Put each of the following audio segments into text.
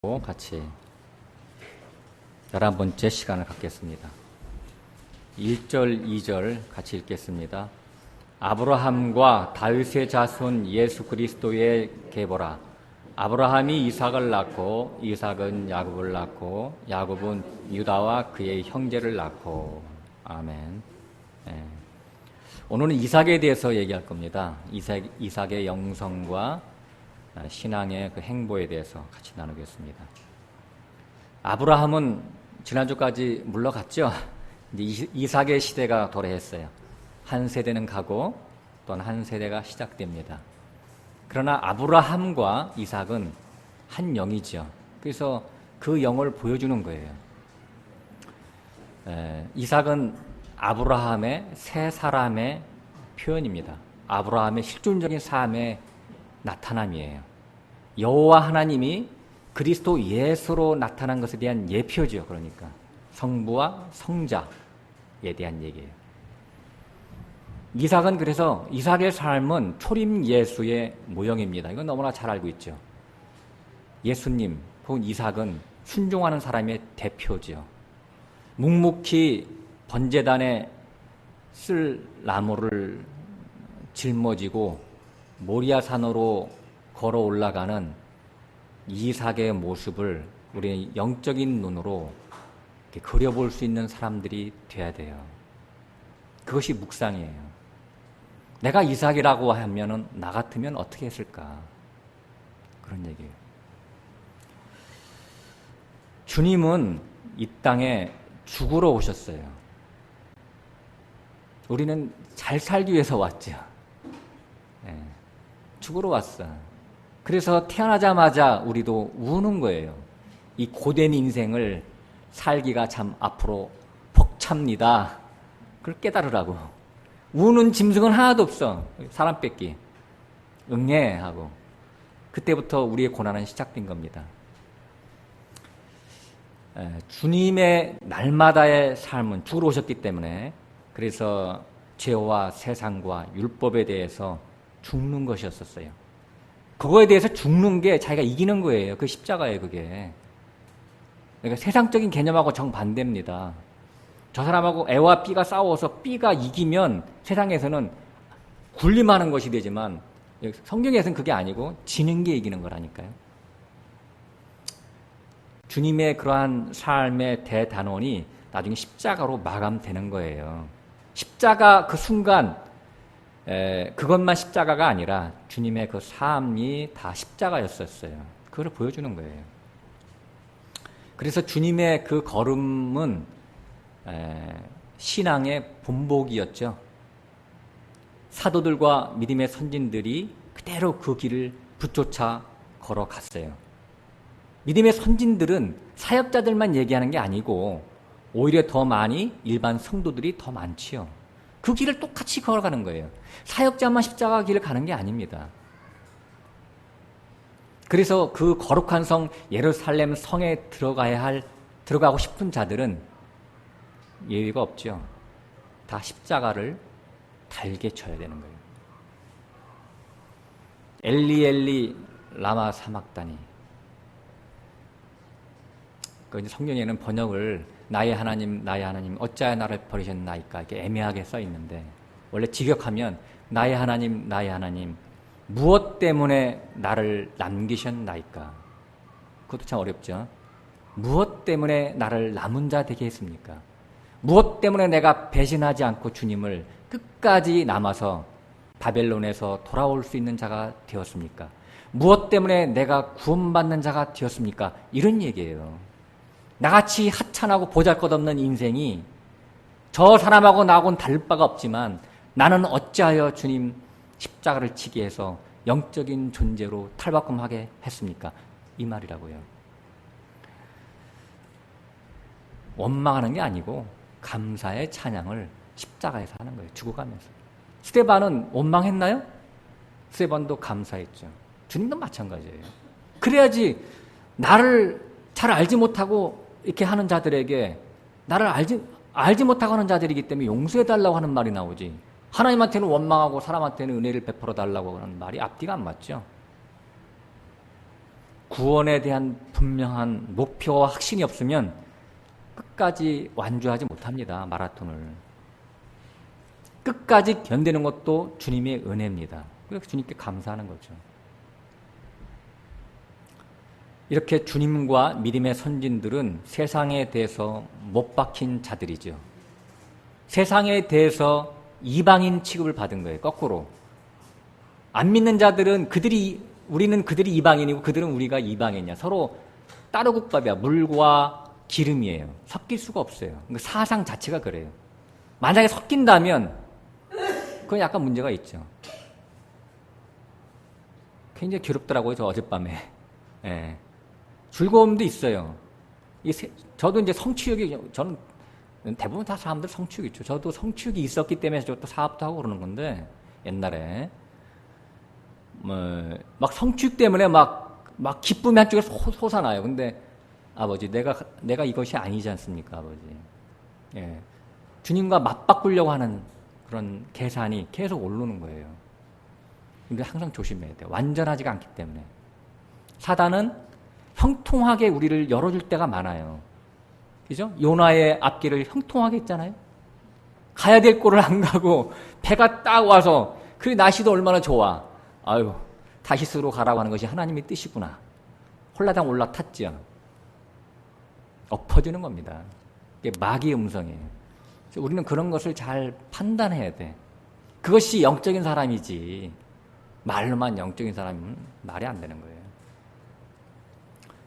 같이 11번째 시간을 갖겠습니다. 1절, 2절 같이 읽겠습니다. 아브라함과 다윗의 자손 예수 그리스도의 계보라. 아브라함이 이삭을 낳고 이삭은 야곱을 낳고 야곱은 유다와 그의 형제를 낳고. 아멘. 네. 오늘은 이삭에 대해서 얘기할 겁니다. 이삭의 영성과 신앙의 그 행보에 대해서 같이 나누겠습니다. 아브라함은 지난주까지 물러갔죠. 이제 이삭의 시대가 도래했어요. 한 세대는 가고 또한 한 세대가 시작됩니다. 그러나 아브라함과 이삭은 한 영이죠. 그래서 그 영을 보여주는 거예요. 이삭은 아브라함의 새 사람의 표현입니다. 아브라함의 실존적인 삶의 나타남이에요. 여호와 하나님이 그리스도 예수로 나타난 것에 대한 예표죠. 그러니까 성부와 성자에 대한 얘기예요. 이삭은 그래서 이삭의 삶은 초림 예수의 모형입니다. 이건 너무나 잘 알고 있죠. 예수님 혹은 이삭은 순종하는 사람의 대표죠. 묵묵히 번제단에 쓸 나무를 짊어지고 모리아산으로 걸어 올라가는 이삭의 모습을 우리의 영적인 눈으로 이렇게 그려볼 수 있는 사람들이 돼야 돼요. 그것이 묵상이에요. 내가 이삭이라고 하면은 나 같으면 어떻게 했을까? 그런 얘기예요. 주님은 이 땅에 죽으러 오셨어요. 우리는 잘 살기 위해서 왔죠. 죽으러 왔어. 그래서 태어나자마자 우리도 우는 거예요. 이 고된 인생을 살기가 참 앞으로 벅찹니다. 그걸 깨달으라고. 우는 짐승은 하나도 없어. 사람 뺏기. 응애 하고. 그때부터 우리의 고난은 시작된 겁니다. 주님의 날마다의 삶은 죽으러 오셨기 때문에 그래서 죄와 세상과 율법에 대해서 죽는 것이었었어요. 그거에 대해서 죽는 게 자기가 이기는 거예요. 그 십자가예요, 그게. 그러니까 세상적인 개념하고 정반대입니다. 저 사람하고 A와 B가 싸워서 B가 이기면 세상에서는 군림하는 것이 되지만 성경에서는 그게 아니고 지는 게 이기는 거라니까요. 주님의 그러한 삶의 대단원이 나중에 십자가로 마감되는 거예요. 십자가 그 순간 그것만 십자가가 아니라 주님의 그 삶이 다 십자가였었어요. 그걸 보여주는 거예요. 그래서 주님의 그 걸음은 신앙의 본보기였죠. 사도들과 믿음의 선진들이 그대로 그 길을 붙조차 걸어갔어요. 믿음의 선진들은 사역자들만 얘기하는 게 아니고 오히려 더 많이 일반 성도들이 더 많지요. 그 길을 똑같이 걸어가는 거예요. 사역자만 십자가 길을 가는 게 아닙니다. 그래서 그 거룩한 성 예루살렘 성에 들어가고 싶은 자들은 예외가 없죠. 다 십자가를 달게 쳐야 되는 거예요. 엘리 엘리 라마 사막다니. 그 성경에는 번역을 나의 하나님 어찌하여 나를 버리셨나이까 이렇게 애매하게 써 있는데 원래 직역하면 나의 하나님 무엇 때문에 나를 남기셨나이까. 그것도 참 어렵죠. 무엇 때문에 나를 남은 자 되게 했습니까? 무엇 때문에 내가 배신하지 않고 주님을 끝까지 남아서 바벨론에서 돌아올 수 있는 자가 되었습니까? 무엇 때문에 내가 구원받는 자가 되었습니까? 이런 얘기예요. 나같이 하찮하고 보잘것없는 인생이 저 사람하고 나하고는 다를 바가 없지만 나는 어찌하여 주님 십자가를 치게 해서 영적인 존재로 탈바꿈하게 했습니까? 이 말이라고요. 원망하는 게 아니고 감사의 찬양을 십자가에서 하는 거예요. 죽어가면서. 스데반은 원망했나요? 스데반도 감사했죠. 주님도 마찬가지예요. 그래야지 나를 잘 알지 못하고 이렇게 하는 자들에게 나를 알지 못하고 하는 자들이기 때문에 용서해달라고 하는 말이 나오지. 하나님한테는 원망하고 사람한테는 은혜를 베풀어 달라고 하는 말이 앞뒤가 안 맞죠. 구원에 대한 분명한 목표와 확신이 없으면 끝까지 완주하지 못합니다. 마라톤을. 끝까지 견디는 것도 주님의 은혜입니다. 그래서 주님께 감사하는 거죠. 이렇게 주님과 믿음의 선진들은 세상에 대해서 못 박힌 자들이죠. 세상에 대해서 이방인 취급을 받은 거예요. 거꾸로. 안 믿는 자들은 우리는 그들이 이방인이고 그들은 우리가 이방인이야. 서로 따르국밥이야. 물과 기름이에요. 섞일 수가 없어요. 그러니까 사상 자체가 그래요. 만약에 섞인다면 그건 약간 문제가 있죠. 굉장히 괴롭더라고요. 저 어젯밤에. 예. 즐거움도 있어요. 저도 이제 저는 대부분 다 사람들 성취욕이 있죠. 저도 성취욕이 있었기 때문에 저도 사업도 하고 그러는 건데, 옛날에. 막 성취욕 때문에 막 기쁨이 한쪽에 솟아나요. 근데, 아버지, 내가 이것이 아니지 않습니까, 아버지. 예. 주님과 맞바꾸려고 하는 그런 계산이 계속 오르는 거예요. 근데 항상 조심해야 돼요. 완전하지가 않기 때문에. 사단은 형통하게 우리를 열어줄 때가 많아요. 그죠? 요나의 앞길을 형통하게 했잖아요. 가야 될 곳을 안 가고 배가 딱 와서 그 날씨도 얼마나 좋아. 아유, 다시스로 가라고 하는 것이 하나님의 뜻이구나. 홀라당 올라탔죠. 엎어지는 겁니다. 이게 마귀의 음성이에요. 우리는 그런 것을 잘 판단해야 돼. 그것이 영적인 사람이지 말로만 영적인 사람은 말이 안 되는 거예요.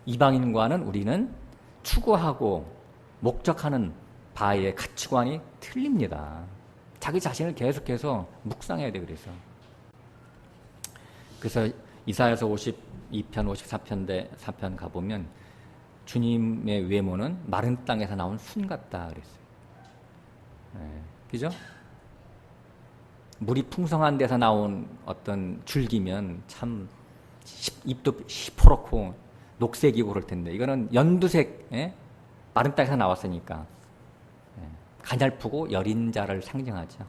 이방인과는 우리는 추구하고 목적하는 바의 가치관이 틀립니다. 자기 자신을 계속해서 묵상해야 돼. 그래서 이사야서 52편 54편 4편 가보면 주님의 외모는 마른 땅에서 나온 순 같다 그랬어요. 네, 그죠? 물이 풍성한 데서 나온 어떤 줄기면 참 잎도 시퍼렇고 녹색이고 그럴 텐데 이거는 연두색, 예? 마른 땅에서 나왔으니까 예, 가냘프고 여린 자를 상징하죠.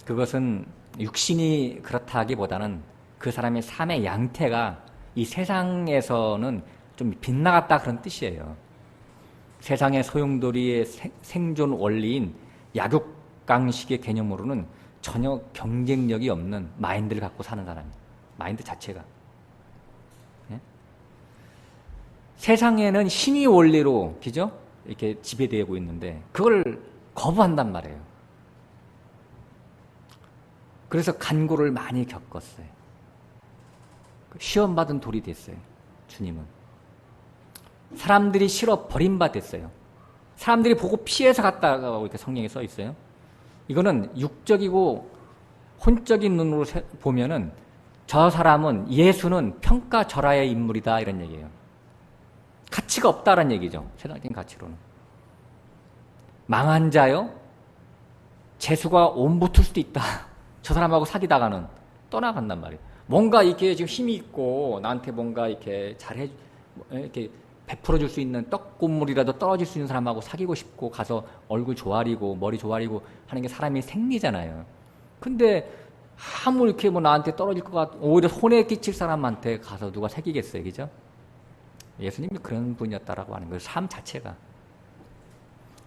그것은 육신이 그렇다기보다는 그 사람의 삶의 양태가 이 세상에서는 좀 빗나갔다 그런 뜻이에요. 세상의 소용돌이의 생존 원리인 약육강식의 개념으로는 전혀 경쟁력이 없는 마인드를 갖고 사는 사람이에요. 마인드 자체가. 예? 세상에는 신의 원리로, 그죠? 이렇게 지배되고 있는데 그걸 거부한단 말이에요. 그래서 간고를 많이 겪었어요. 시험받은 돌이 됐어요. 주님은. 사람들이 싫어 버림받았어요. 사람들이 보고 피해서 갔다고 이렇게 성경에 써 있어요. 이거는 육적이고 혼적인 눈으로 보면은 저 사람은 예수는 평가절하의 인물이다 이런 얘기예요. 가치가 없다라는 얘기죠. 세상적인 가치로는. 망한 자요. 재수가 옴붙을 수도 있다. 저 사람하고 사귀다가는 떠나간단 말이에요. 뭔가 이렇게 지금 힘이 있고 나한테 뭔가 이렇게 잘해 이렇게 베풀어 줄 수 있는 떡고물이라도 떨어질 수 있는 사람하고 사귀고 싶고 가서 얼굴 조아리고 머리 조아리고 하는 게 사람이 생리잖아요. 근데 아무 이렇게 뭐 나한테 떨어질 것 같 오히려 손해 끼칠 사람한테 가서 누가 사귀겠어요, 그죠? 예수님이 그런 분이었다라고 하는 거예요. 삶 자체가.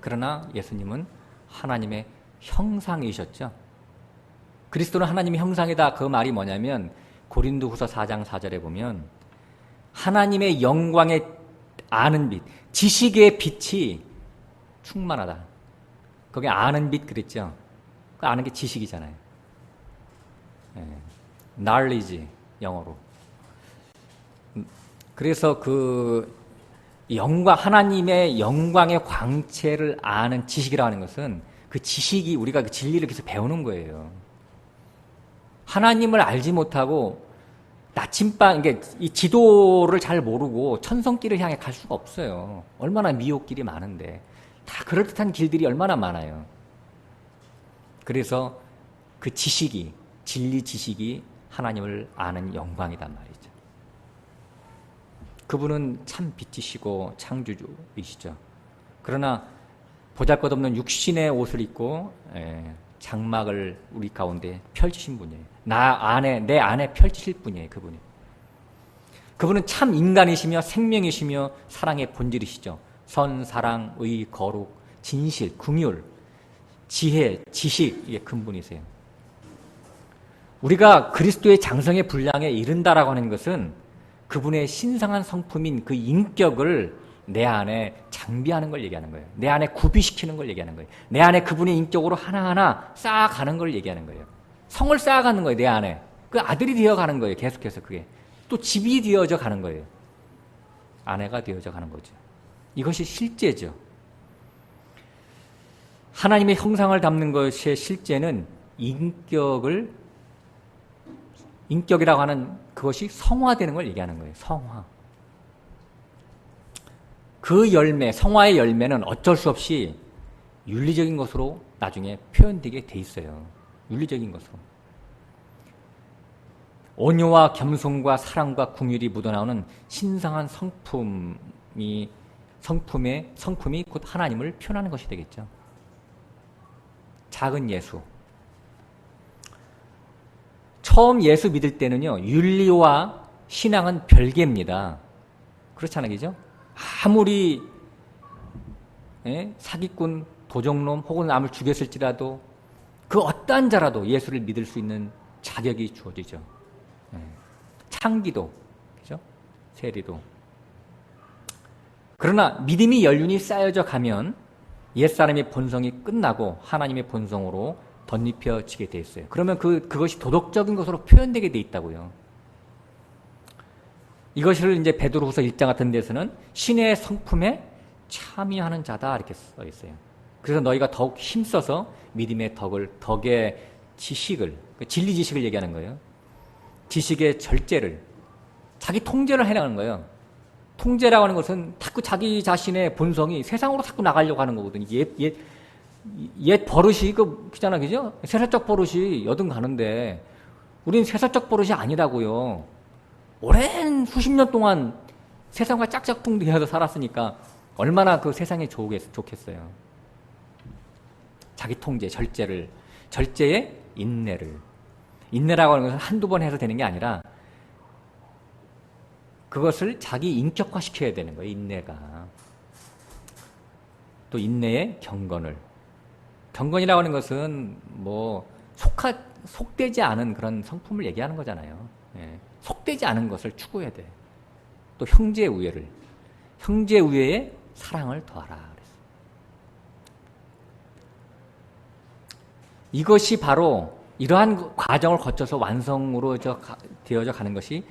그러나 예수님은 하나님의 형상이셨죠. 그리스도는 하나님의 형상이다. 그 말이 뭐냐면 고린도후서 4장 4절에 보면 하나님의 영광의 아는 빛, 지식의 빛이 충만하다. 거기 아는 빛 그랬죠. 그 아는 게 지식이잖아요. knowledge 영어로. 그래서 그 영광, 하나님의 영광의 광채를 아는 지식이라고 하는 것은 그 지식이 우리가 그 진리를 계속 배우는 거예요. 하나님을 알지 못하고 나침반, 이게 이 지도를 잘 모르고 천성길을 향해 갈 수가 없어요. 얼마나 미혹길이 많은데. 다 그럴듯한 길들이 얼마나 많아요. 그래서 그 지식이, 진리 지식이 하나님을 아는 영광이단 말이죠. 그분은 참 빛이시고 창조주이시죠. 그러나 보잘것없는 육신의 옷을 입고 장막을 우리 가운데 펼치신 분이에요. 내 안에 펼치실 분이에요, 그분이. 그분은 참 인간이시며 생명이시며 사랑의 본질이시죠. 선, 사랑, 의, 거룩, 진실, 긍휼, 지혜, 지식, 이게 근본이세요. 우리가 그리스도의 장성의 분량에 이른다라고 하는 것은 그분의 신성한 성품인 그 인격을 내 안에 장비하는 걸 얘기하는 거예요. 내 안에 구비시키는 걸 얘기하는 거예요. 내 안에 그분의 인격으로 하나하나 쌓아가는 걸 얘기하는 거예요. 성을 쌓아가는 거예요, 내 안에. 그 아들이 되어가는 거예요, 계속해서 그게. 또 집이 되어져 가는 거예요. 아내가 되어져 가는 거죠. 이것이 실제죠. 하나님의 형상을 담는 것의 실제는 인격이라고 하는 그것이 성화되는 걸 얘기하는 거예요. 성화. 그 열매, 성화의 열매는 어쩔 수 없이 윤리적인 것으로 나중에 표현되게 돼 있어요. 윤리적인 것으로. 온유와 겸손과 사랑과 긍휼이 묻어나오는 신성한 성품이 곧 하나님을 표현하는 것이 되겠죠. 작은 예수. 처음 예수 믿을 때는요, 윤리와 신앙은 별개입니다. 그렇잖아요, 그죠? 아무리 사기꾼, 도적놈 혹은 남을 죽였을지라도 그 어떠한 자라도 예수를 믿을 수 있는 자격이 주어지죠. 창기도, 그죠? 세리도. 그러나 믿음이 연륜이 쌓여져 가면 옛사람의 본성이 끝나고 하나님의 본성으로 덧입혀지게 돼 있어요. 그러면 그것이 도덕적인 것으로 표현되게 돼 있다고요. 이것을 이제 베드로후서 1장 같은 데서는 신의 성품에 참여하는 자다 이렇게 써 있어요. 그래서 너희가 더욱 힘써서 믿음의 덕의 지식을, 진리 지식을 얘기하는 거예요. 지식의 절제를, 자기 통제를 해나가는 거예요. 통제라고 하는 것은 자꾸 자기 자신의 본성이 세상으로 자꾸 나가려고 하는 거거든요. 옛 버릇이 그잖아, 그죠? 세상적 버릇이 여든 가는데 우린 세상적 버릇이 아니라고요. 오랜 수십 년 동안 세상과 짝짝꿍되어서 살았으니까 얼마나 그 세상에 좋겠어요. 자기 통제, 절제의 인내라고 하는 것은 한두 번 해서 되는 게 아니라 그것을 자기 인격화시켜야 되는 거예요, 인내가. 또 인내의 경건이라고 하는 것은 속되지 않은 그런 성품을 얘기하는 거잖아요. 예. 속되지 않은 것을 추구해야 돼. 또 형제 우애에 사랑을 더하라. 그랬어요. 이것이 바로 이러한 과정을 거쳐서 완성으로 되어져 가는 것이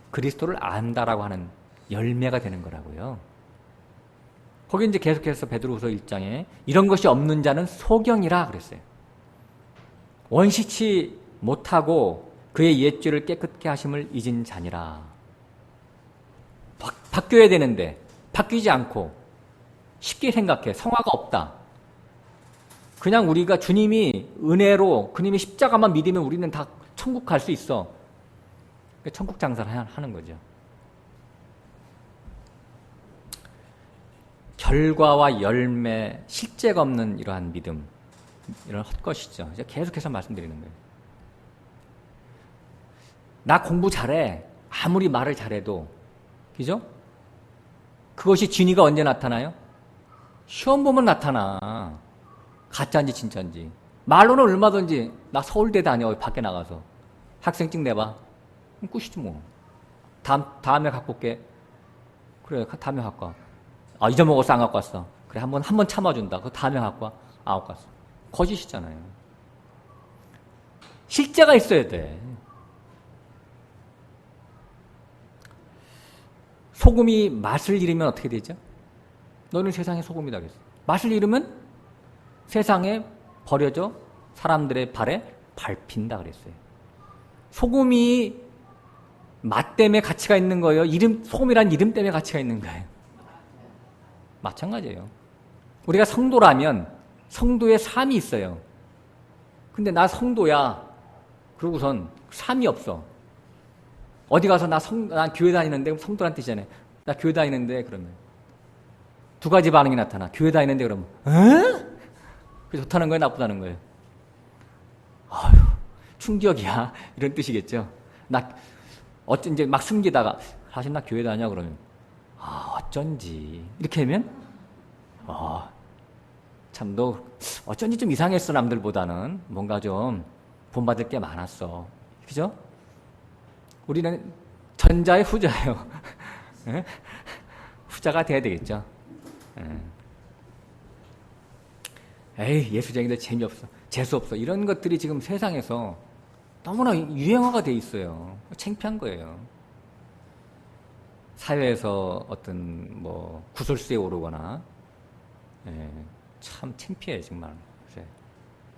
그리스도를 안다라고 하는 열매가 되는 거라고요. 거기 이제 계속해서 베드로후서 1장에 이런 것이 없는 자는 소경이라 그랬어요. 원시치 못하고 그의 옛죄를 깨끗게 하심을 잊은 자니라. 바뀌어야 되는데 바뀌지 않고 쉽게 생각해. 성화가 없다. 그냥 우리가 주님이 은혜로 그님이 십자가만 믿으면 우리는 다 천국 갈 수 있어. 천국 장사를 하는 거죠. 결과와 열매, 실제가 없는 이러한 믿음, 이런 헛것이죠. 계속해서 말씀드리는 거예요. 나 공부 잘해. 아무리 말을 잘해도, 그죠? 그것이 진위가 언제 나타나요? 시험 보면 나타나. 가짜인지 진짜인지. 말로는 얼마든지 나 서울대 다녀, 밖에 나가서. 학생증 내봐. 끝이지 뭐. 다음에 갖고 올게. 그래, 다음에 갖고 와. 아, 잊어먹었어, 안 갖고 왔어. 그래, 한 번 참아준다. 그 다음에 갖고 와. 안 갖고 왔어. 거짓이잖아요. 실제가 있어야 돼. 소금이 맛을 잃으면 어떻게 되죠? 너는 세상의 소금이다 그랬어. 맛을 잃으면 세상에 버려져 사람들의 발에 밟힌다 그랬어요. 소금이 맛 때문에 가치가 있는 거예요? 소금이란 이름 때문에 가치가 있는 거예요? 마찬가지예요. 우리가 성도라면 성도의 삶이 있어요. 근데 나 성도야. 그러고선 삶이 없어. 어디 가서 난 교회 다니는데, 성도란 뜻이잖아요. 나 교회 다니는데, 그러면. 두 가지 반응이 나타나. 교회 다니는데, 그러면, 그게 좋다는 거예요? 나쁘다는 거예요? 아휴, 충격이야. 이런 뜻이겠죠. 이제 막 숨기다가, 사실 나 교회 다녀 그러면 어쩐지 이렇게 하면 참 너 어쩐지 좀 이상했어 남들보다는 뭔가 좀 본받을 게 많았어. 그죠? 우리는 전자의 후자예요. 예? 후자가 돼야 되겠죠. 에이 예수쟁이들 재미없어 재수없어 이런 것들이 지금 세상에서 너무나 유행어가 돼 있어요. 창피한 거예요. 사회에서 어떤 뭐 구설수에 오르거나 참 창피해요 정말.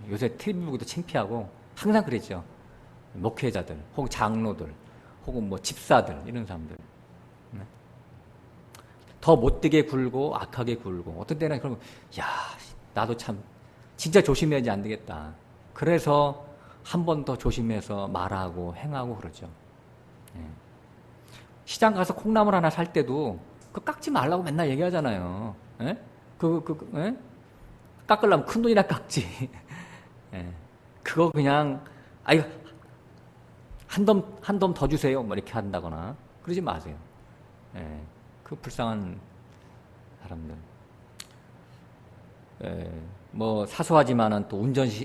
요새 TV 보기도 창피하고 항상 그랬죠. 목회자들 혹은 장로들 혹은 뭐 집사들 이런 사람들 더 못되게 굴고 악하게 굴고 어떤 때는 그러면 야 나도 참 진짜 조심해야지 안 되겠다. 그래서 한 번 더 조심해서 말하고 행하고 그러죠. 시장 가서 콩나물 하나 살 때도 그 깎지 말라고 맨날 얘기하잖아요. 깎으려면 큰 돈이나 깎지. 그거 그냥 아유 한 덤 더 주세요. 뭐 이렇게 한다거나 그러지 마세요. 그 불쌍한 사람들. 뭐 사소하지만은 또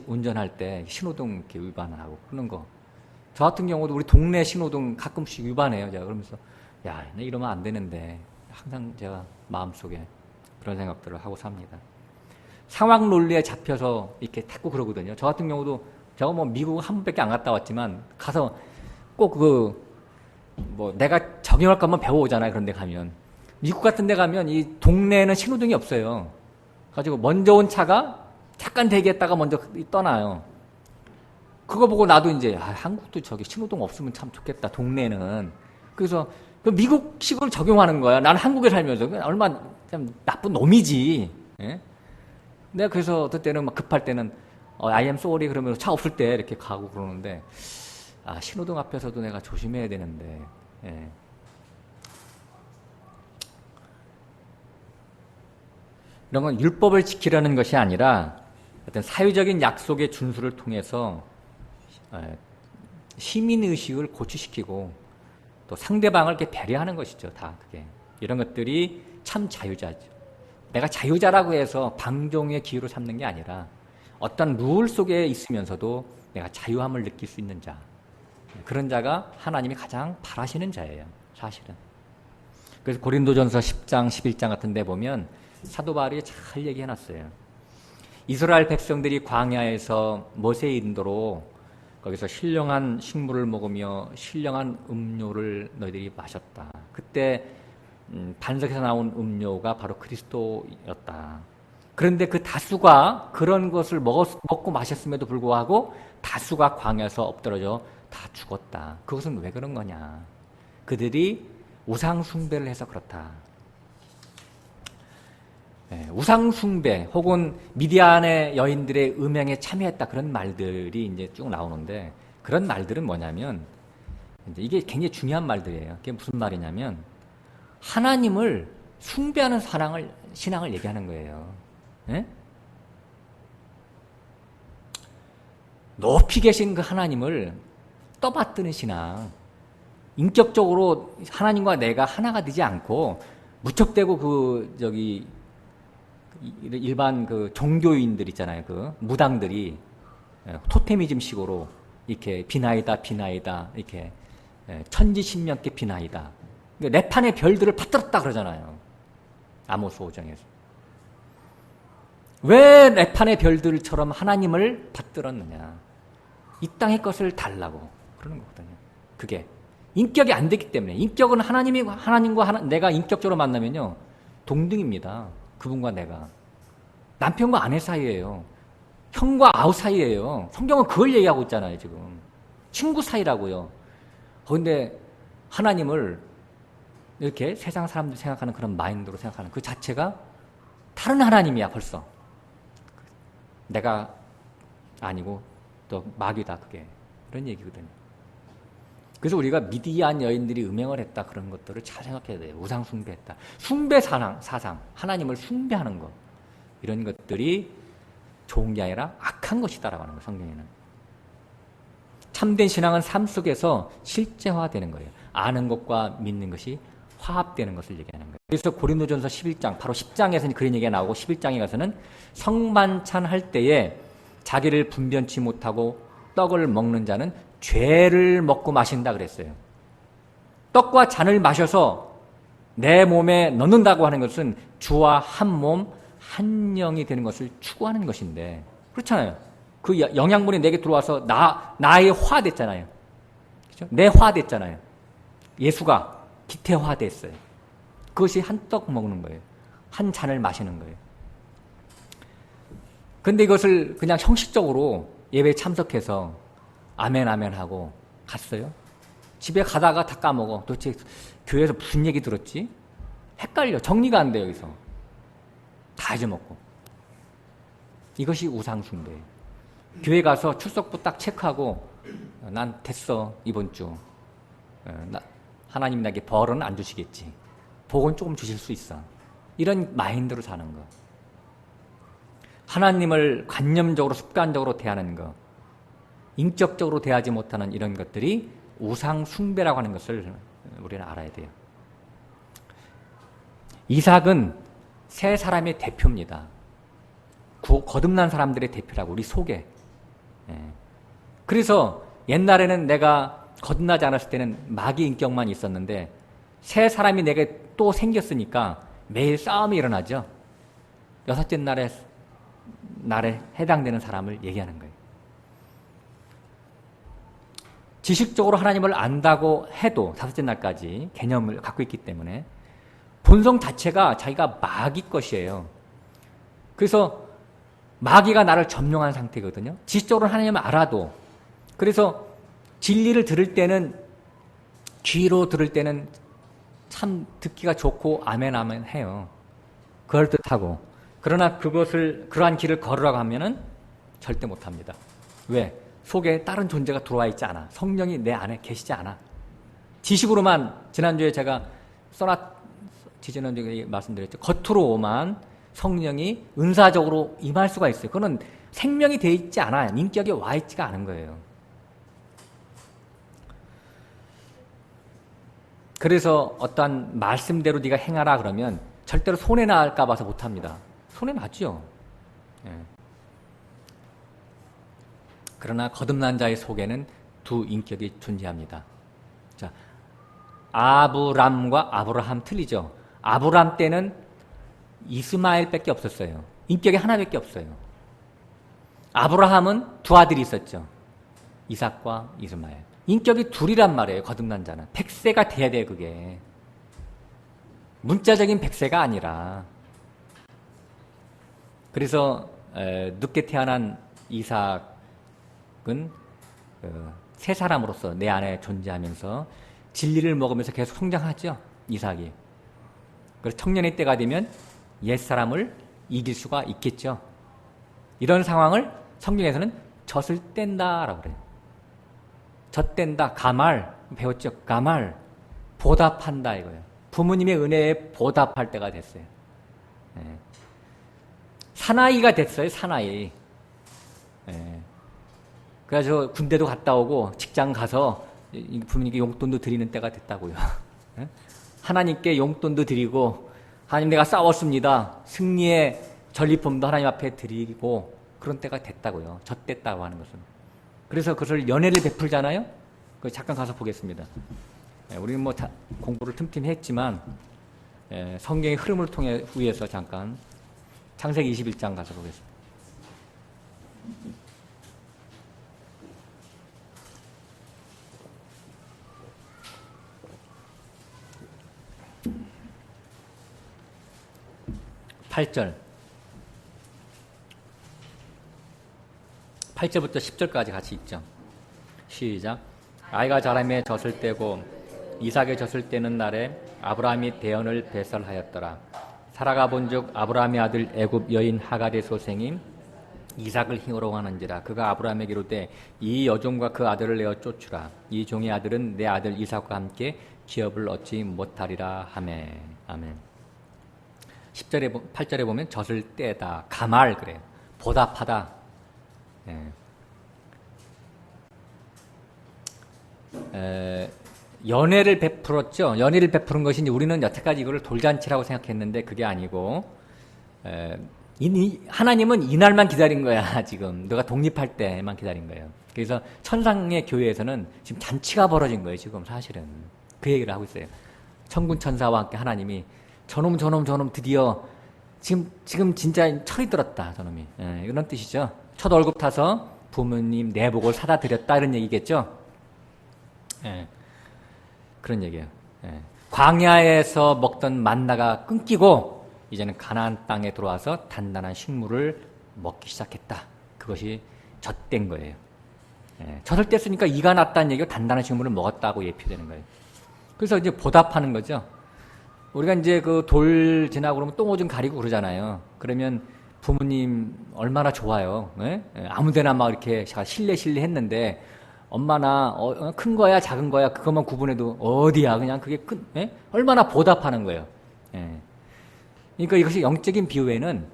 운전할 때 신호등 이렇게 위반하고 그런 거. 저 같은 경우도 우리 동네 신호등 가끔씩 위반해요. 제가 그러면서 야, 이러면 안 되는데 항상 제가 마음속에 그런 생각들을 하고 삽니다. 상황 논리에 잡혀서 이렇게 자꾸 그러거든요. 저 같은 경우도 제가 뭐 미국 한 번밖에 안 갔다 왔지만 가서 꼭 뭐 내가 적용할 것만 배워오잖아요. 그런 데 가면. 미국 같은 데 가면 이 동네에는 신호등이 없어요. 가지고 먼저 온 차가 잠깐 대기했다가 먼저 떠나요. 그거 보고 나도 이제 한국도 저기 신호등 없으면 참 좋겠다. 동네는. 그래서 그 미국식으로 적용하는 거야. 나는 한국에 살면서 얼마나 참 나쁜 놈이지. 예? 내가 그래서 어떨 때는 막 급할 때는 I am sorry 그러면서 차 없을 때 이렇게 가고 그러는데 신호등 앞에서도 내가 조심해야 되는데. 예. 이런 건 율법을 지키려는 것이 아니라 어떤 사회적인 약속의 준수를 통해서 시민의식을 고취시키고 또 상대방을 이렇게 배려하는 것이죠. 다 그게. 이런 것들이 참 자유자죠. 내가 자유자라고 해서 방종의 기회로 삼는 게 아니라 어떤 룰 속에 있으면서도 내가 자유함을 느낄 수 있는 자. 그런 자가 하나님이 가장 바라시는 자예요. 사실은. 그래서 고린도전서 10장, 11장 같은 데 보면 사도 바울이 잘 얘기해놨어요. 이스라엘 백성들이 광야에서 모세의 인도로 거기서 신령한 식물을 먹으며 신령한 음료를 너희들이 마셨다. 그때 반석에서 나온 음료가 바로 그리스도였다. 그런데 그 다수가 그런 것을 먹고 마셨음에도 불구하고 다수가 광야에서 엎드러져 다 죽었다. 그것은 왜 그런 거냐. 그들이 우상 숭배를 해서 그렇다. 우상 숭배 혹은 미디안의 여인들의 음행에 참여했다. 그런 말들이 이제 쭉 나오는데 그런 말들은 뭐냐면 이게 굉장히 중요한 말들이에요. 그게 무슨 말이냐면 하나님을 숭배하는 신앙을 얘기하는 거예요. 예? 높이 계신 그 하나님을 떠받드는 신앙. 인격적으로 하나님과 내가 하나가 되지 않고 무척대고 일반 그 종교인들 있잖아요. 그 무당들이 토테미즘식으로 이렇게 비나이다 이렇게 천지신명께 비나이다. 내 판의 별들을 받들었다 그러잖아요. 아모스 5장에서. 왜 내 판의 별들처럼 하나님을 받들었느냐. 이 땅의 것을 달라고 그러는 거거든요. 그게 인격이 안 됐기 때문에. 인격은 하나님과 내가 인격적으로 만나면요 동등입니다. 그분과 내가. 남편과 아내 사이예요. 형과 아우 사이예요. 성경은 그걸 얘기하고 있잖아요. 지금 친구 사이라고요. 그런데 하나님을 이렇게 세상 사람들이 생각하는 그런 마인드로 생각하는 그 자체가 다른 하나님이야 벌써. 내가 아니고 또 마귀다 그게. 그런 얘기거든요. 그래서 우리가 미디안 여인들이 음행을 했다 그런 것들을 잘 생각해야 돼요. 우상 숭배했다. 숭배 사상, 하나님을 숭배하는 것. 이런 것들이 좋은 게 아니라 악한 것이다라고 하는 거예요. 성경에는. 참된 신앙은 삶 속에서 실제화되는 거예요. 아는 것과 믿는 것이 화합되는 것을 얘기하는 거예요. 그래서 고린도전서 11장, 바로 10장에서는 그런 얘기가 나오고 11장에 가서는 성만찬 할 때에 자기를 분변치 못하고 떡을 먹는 자는 죄를 먹고 마신다 그랬어요. 떡과 잔을 마셔서 내 몸에 넣는다고 하는 것은 주와 한 몸, 한 영이 되는 것을 추구하는 것인데, 그렇잖아요. 그 영양분이 내게 들어와서 나의 화됐잖아요. 그렇죠? 내 화됐잖아요. 예수가 기태화됐어요. 그것이 한 떡 먹는 거예요. 한 잔을 마시는 거예요. 근데 이것을 그냥 형식적으로 예배에 참석해서 아멘 아멘 하고 갔어요. 집에 가다가 다 까먹어. 도대체 교회에서 무슨 얘기 들었지? 헷갈려. 정리가 안 돼요, 여기서. 다 잊어먹고. 이것이 우상숭배예요. 교회 가서 출석부 딱 체크하고 난 됐어, 이번 주. 하나님 나에게 벌은 안 주시겠지. 복은 조금 주실 수 있어. 이런 마인드로 사는 거. 하나님을 관념적으로 습관적으로 대하는 거. 인격적으로 대하지 못하는 이런 것들이 우상 숭배라고 하는 것을 우리는 알아야 돼요. 이삭은 세 사람의 대표입니다. 거듭난 사람들의 대표라고, 우리 속에. 그래서 옛날에는 내가 거듭나지 않았을 때는 마귀 인격만 있었는데 새 사람이 내게 또 생겼으니까 매일 싸움이 일어나죠. 여섯째 날에 해당되는 사람을 얘기하는 거예요. 지식적으로 하나님을 안다고 해도 다섯째 날까지 개념을 갖고 있기 때문에 본성 자체가 자기가 마귀 것이에요. 그래서 마귀가 나를 점령한 상태거든요. 지식적으로 하나님을 알아도. 그래서 진리를 들을 때는, 귀로 들을 때는 참 듣기가 좋고 아멘 아멘 해요. 그럴듯하고. 그러나 그러한 길을 걸으라고 하면은 절대 못합니다. 왜? 속에 다른 존재가 들어와 있지 않아. 성령이 내 안에 계시지 않아. 지식으로만, 지난주에 제가 지지난주에 말씀드렸죠. 겉으로만 성령이 은사적으로 임할 수가 있어요. 그거는 생명이 돼 있지 않아요. 인격이 와 있지가 않은 거예요. 그래서 어떠한 말씀대로 네가 행하라 그러면 절대로 손해날까 봐서 못합니다. 손해나죠. 그러나 거듭난 자의 속에는 두 인격이 존재합니다. 자, 아브람과 아브라함 틀리죠. 아브람 때는 이스마엘밖에 없었어요. 인격이 하나밖에 없어요. 아브라함은 두 아들이 있었죠. 이삭과 이스마엘. 인격이 둘이란 말이에요. 거듭난 자는. 백세가 돼야 돼요. 그게. 문자적인 백세가 아니라. 그래서 늦게 태어난 이삭은 새 사람으로서 내 안에 존재하면서 진리를 먹으면서 계속 성장하죠. 이삭이. 그래서 청년의 때가 되면 옛사람을 이길 수가 있겠죠. 이런 상황을 성경에서는 젖을 뗀다라고 그래요. 젖댄다, 가말, 배웠죠? 가말, 보답한다 이거예요. 부모님의 은혜에 보답할 때가 됐어요. 사나이가 됐어요, 사나이. 그래서 군대도 갔다 오고 직장 가서 부모님께 용돈도 드리는 때가 됐다고요. 하나님께 용돈도 드리고, 하나님 내가 싸웠습니다. 승리의 전리품도 하나님 앞에 드리고, 그런 때가 됐다고요. 젖됐다고 하는 것은. 그래서 그것을 연애를 베풀잖아요. 그 잠깐 가서 보겠습니다. 우리는 뭐 공부를 틈틈이 했지만 성경의 흐름을 통해 위해서 잠깐 창세기 21장 가서 보겠습니다. (8절) 8절부터 10절까지 같이 읽죠. 시작. 아이가 자라매 젖을 떼고 이삭의 젖을 떼는 날에 아브라함이 대언을 배설하였더라. 사라가 본즉 아브라함의 아들 애굽 여인 하갈의 소생인 이삭을 힘으로 하는지라. 그가 아브라함에게 이르되 이 여종과 그 아들을 내어 쫓으라. 이 종의 아들은 내 아들 이삭과 함께 기업을 얻지 못하리라 하매. 아멘. 8절에 보면 젖을 떼다, 가말 그래요. 보답하다. 연회를 베풀었죠. 연회를 베푸는 것이 이제 우리는 여태까지 이거를 돌잔치라고 생각했는데 그게 아니고 하나님은 이날만 기다린 거야. 지금 너가 독립할 때만 기다린 거예요. 그래서 천상의 교회에서는 지금 잔치가 벌어진 거예요. 지금 사실은 그 얘기를 하고 있어요. 천군 천사와 함께 하나님이 저놈 드디어 지금 진짜 철이 들었다. 저놈이 이런 뜻이죠. 첫 월급 타서 부모님 내복을 사다 드렸다 이런 얘기겠죠. 그런 얘기예요. 광야에서 먹던 만나가 끊기고 이제는 가나안 땅에 들어와서 단단한 식물을 먹기 시작했다. 그것이 젖된 거예요. 젖을 뗐으니까 이가 났다는 얘기가 단단한 식물을 먹었다고 예표되는 거예요. 그래서 이제 보답하는 거죠. 우리가 이제 그 돌 지나고 그러면 똥 오줌 가리고 그러잖아요. 그러면 부모님 얼마나 좋아요. 아무데나 막 이렇게 실례 했는데 엄마나 큰 거야 작은 거야 그것만 구분해도 어디야 그냥 그게 얼마나 보답하는 거예요. 그러니까 이것이 영적인 비유에는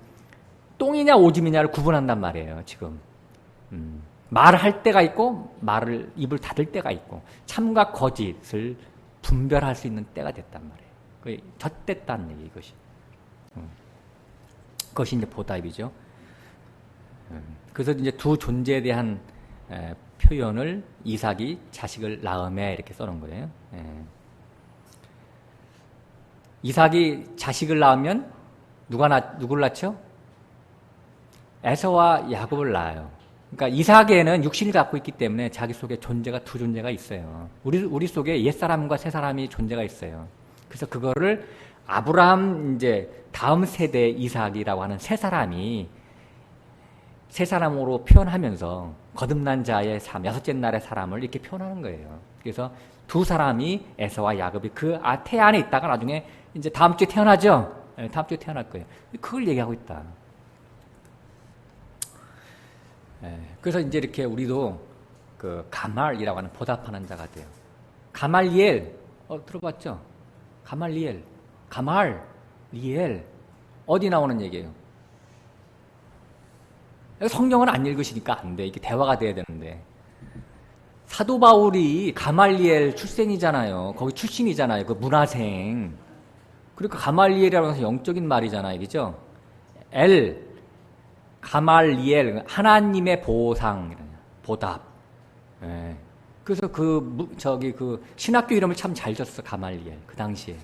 똥이냐 오줌이냐를 구분한단 말이에요. 지금 말을 할 때가 있고 말을 입을 닫을 때가 있고 참과 거짓을 분별할 수 있는 때가 됐단 말이에요. 그게 젖됐다는 얘기 이것이. 그것이 이제 보답이죠. 그래서 이제 두 존재에 대한 표현을 이삭이 자식을 낳음에 이렇게 써놓은 거예요. 이삭이 자식을 낳으면 누굴 낳죠? 에서와 야곱을 낳아요. 그러니까 이삭에는 육신을 갖고 있기 때문에 자기 속에 두 존재가 있어요. 우리 속에 옛사람과 새사람이 존재가 있어요. 그래서 그거를 아브라함 이제 다음 세대 이삭이라고 하는 세 사람으로 표현하면서 거듭난 자의 삶, 여섯째 날의 사람을 이렇게 표현하는 거예요. 그래서 두 사람이 에서와 야곱이 그 태 안에 있다가 나중에 이제 다음 주에 태어나죠. 다음 주에 태어날 거예요. 그걸 얘기하고 있다. 그래서 이제 이렇게 우리도 그 가말이라고 하는 보답하는 자가 돼요. 가말리엘 들어봤죠? 가말리엘 어디 나오는 얘기예요? 성경을 안 읽으시니까 안 돼. 이게 대화가 돼야 되는데. 사도 바울이 가말리엘 출생이잖아요. 거기 출신이잖아요. 그 문화생. 그러니까 가말리엘이라고 해서 영적인 말이잖아요. 그죠? 가말리엘, 하나님의 보상, 보답. 그래서 그 신학교 이름을 참 잘 졌어. 가말리엘. 그 당시에.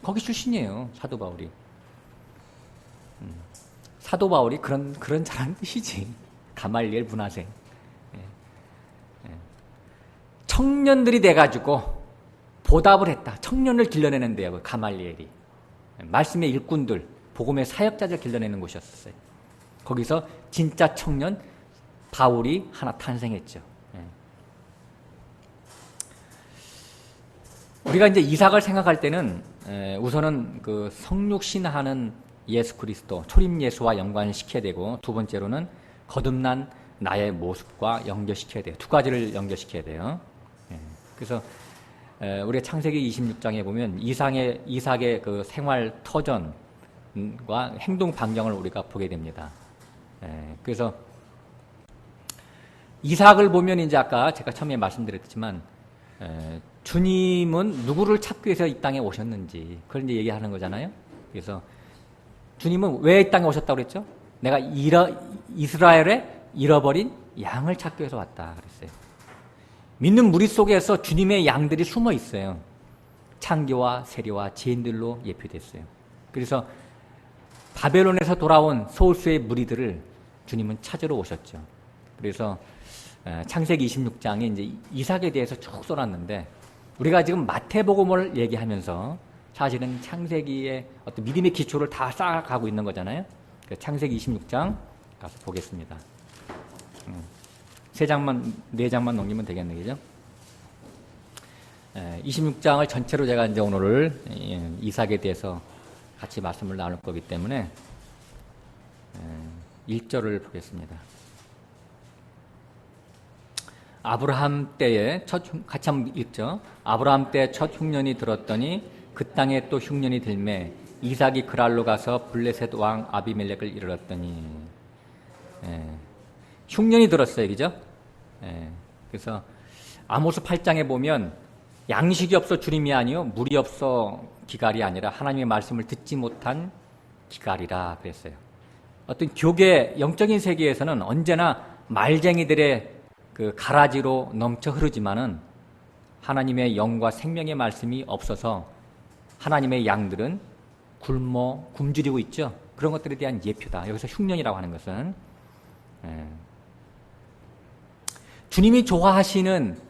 거기 출신이에요. 사도 바울이. 사도 바울이 그런 잘하는 뜻이지. 가말리엘 문화생. 청년들이 돼가지고 보답을 했다. 청년을 길러내는데요. 그 가말리엘이. 말씀의 일꾼들, 복음의 사역자들 길러내는 곳이었어요. 거기서 진짜 청년 바울이 하나 탄생했죠. 우리가 이제 이삭을 생각할 때는 우선은 그 성육신하는 예수 그리스도, 초림 예수와 연관시켜야 되고, 두 번째로는 거듭난 나의 모습과 연결시켜야 돼요. 두 가지를 연결시켜야 돼요. 그래서 우리가 창세기 26장에 보면 이삭의 그 생활 터전과 행동 반경을 우리가 보게 됩니다. 그래서 이삭을 보면 이제 아까 제가 처음에 말씀드렸지만 주님은 누구를 찾기 위해서 이 땅에 오셨는지 그걸 이제 얘기하는 거잖아요. 그래서 주님은 왜 이 땅에 오셨다고 그랬죠? 내가 이스라엘의 잃어버린 양을 찾기 위해서 왔다 그랬어요. 믿는 무리 속에서 주님의 양들이 숨어 있어요. 창기와 세리와 죄인들로 예표됐어요. 그래서 바벨론에서 돌아온 소수의 무리들을 주님은 찾으러 오셨죠. 그래서 창세기 26장에 이제 이삭에 대해서 쭉 써놨는데 우리가 지금 마태복음을 얘기하면서 사실은 창세기의 어떤 믿음의 기초를 다 쌓아가고 있는 거잖아요. 창세기 26장 가서 보겠습니다. 4장만 넘기면 되겠네, 그죠? 26장을 전체로 제가 이제 오늘 이삭에 대해서 같이 말씀을 나눌 거기 때문에 1절을 보겠습니다. 아브라함 때에 같이 한번 읽죠. 아브라함 때 첫 흉년이 들었더니 그 땅에 또 흉년이 들매 이삭이 그랄로 가서 블레셋 왕 아비멜렉을 이르렀더니 흉년이 들었어요, 그죠? 그래서 아모스 8장에 보면 양식이 없어 주님이 아니요 물이 없어 기갈이 아니라 하나님의 말씀을 듣지 못한 기갈이라 그랬어요. 어떤 교계 영적인 세계에서는 언제나 말쟁이들의 그 가라지로 넘쳐 흐르지만은 하나님의 영과 생명의 말씀이 없어서 하나님의 양들은 굶주리고 있죠. 그런 것들에 대한 예표다. 여기서 흉년이라고 하는 것은 주님이 좋아하시는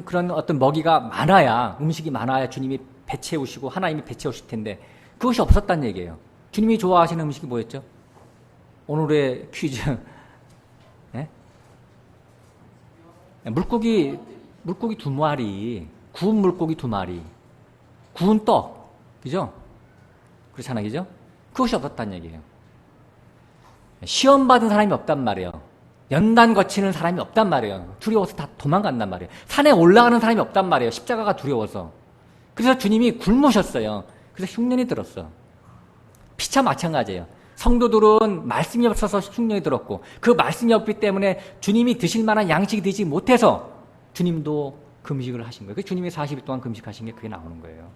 그런 어떤 먹이가 많아야, 음식이 많아야 주님이 배 채우시고 하나님이 배 채우실 텐데 그것이 없었다는 얘기예요. 주님이 좋아하시는 음식이 뭐였죠? 오늘의 퀴즈. 네? 물고기 2마리, 구운 물고기 2마리, 구운 떡, 그죠? 그렇잖아요, 그죠? 그것이 없었다는 얘기예요. 시험 받은 사람이 없단 말이에요. 연단 거치는 사람이 없단 말이에요. 두려워서 다 도망간단 말이에요. 산에 올라가는 사람이 없단 말이에요. 십자가가 두려워서. 그래서 주님이 굶으셨어요. 그래서 흉년이 들었어. 피차 마찬가지예요. 성도들은 말씀이 없어서 흉년이 들었고 그 말씀이 없기 때문에 주님이 드실 만한 양식이 되지 못해서 주님도 금식을 하신 거예요. 주님이 40일 동안 금식하신 게 그게 나오는 거예요.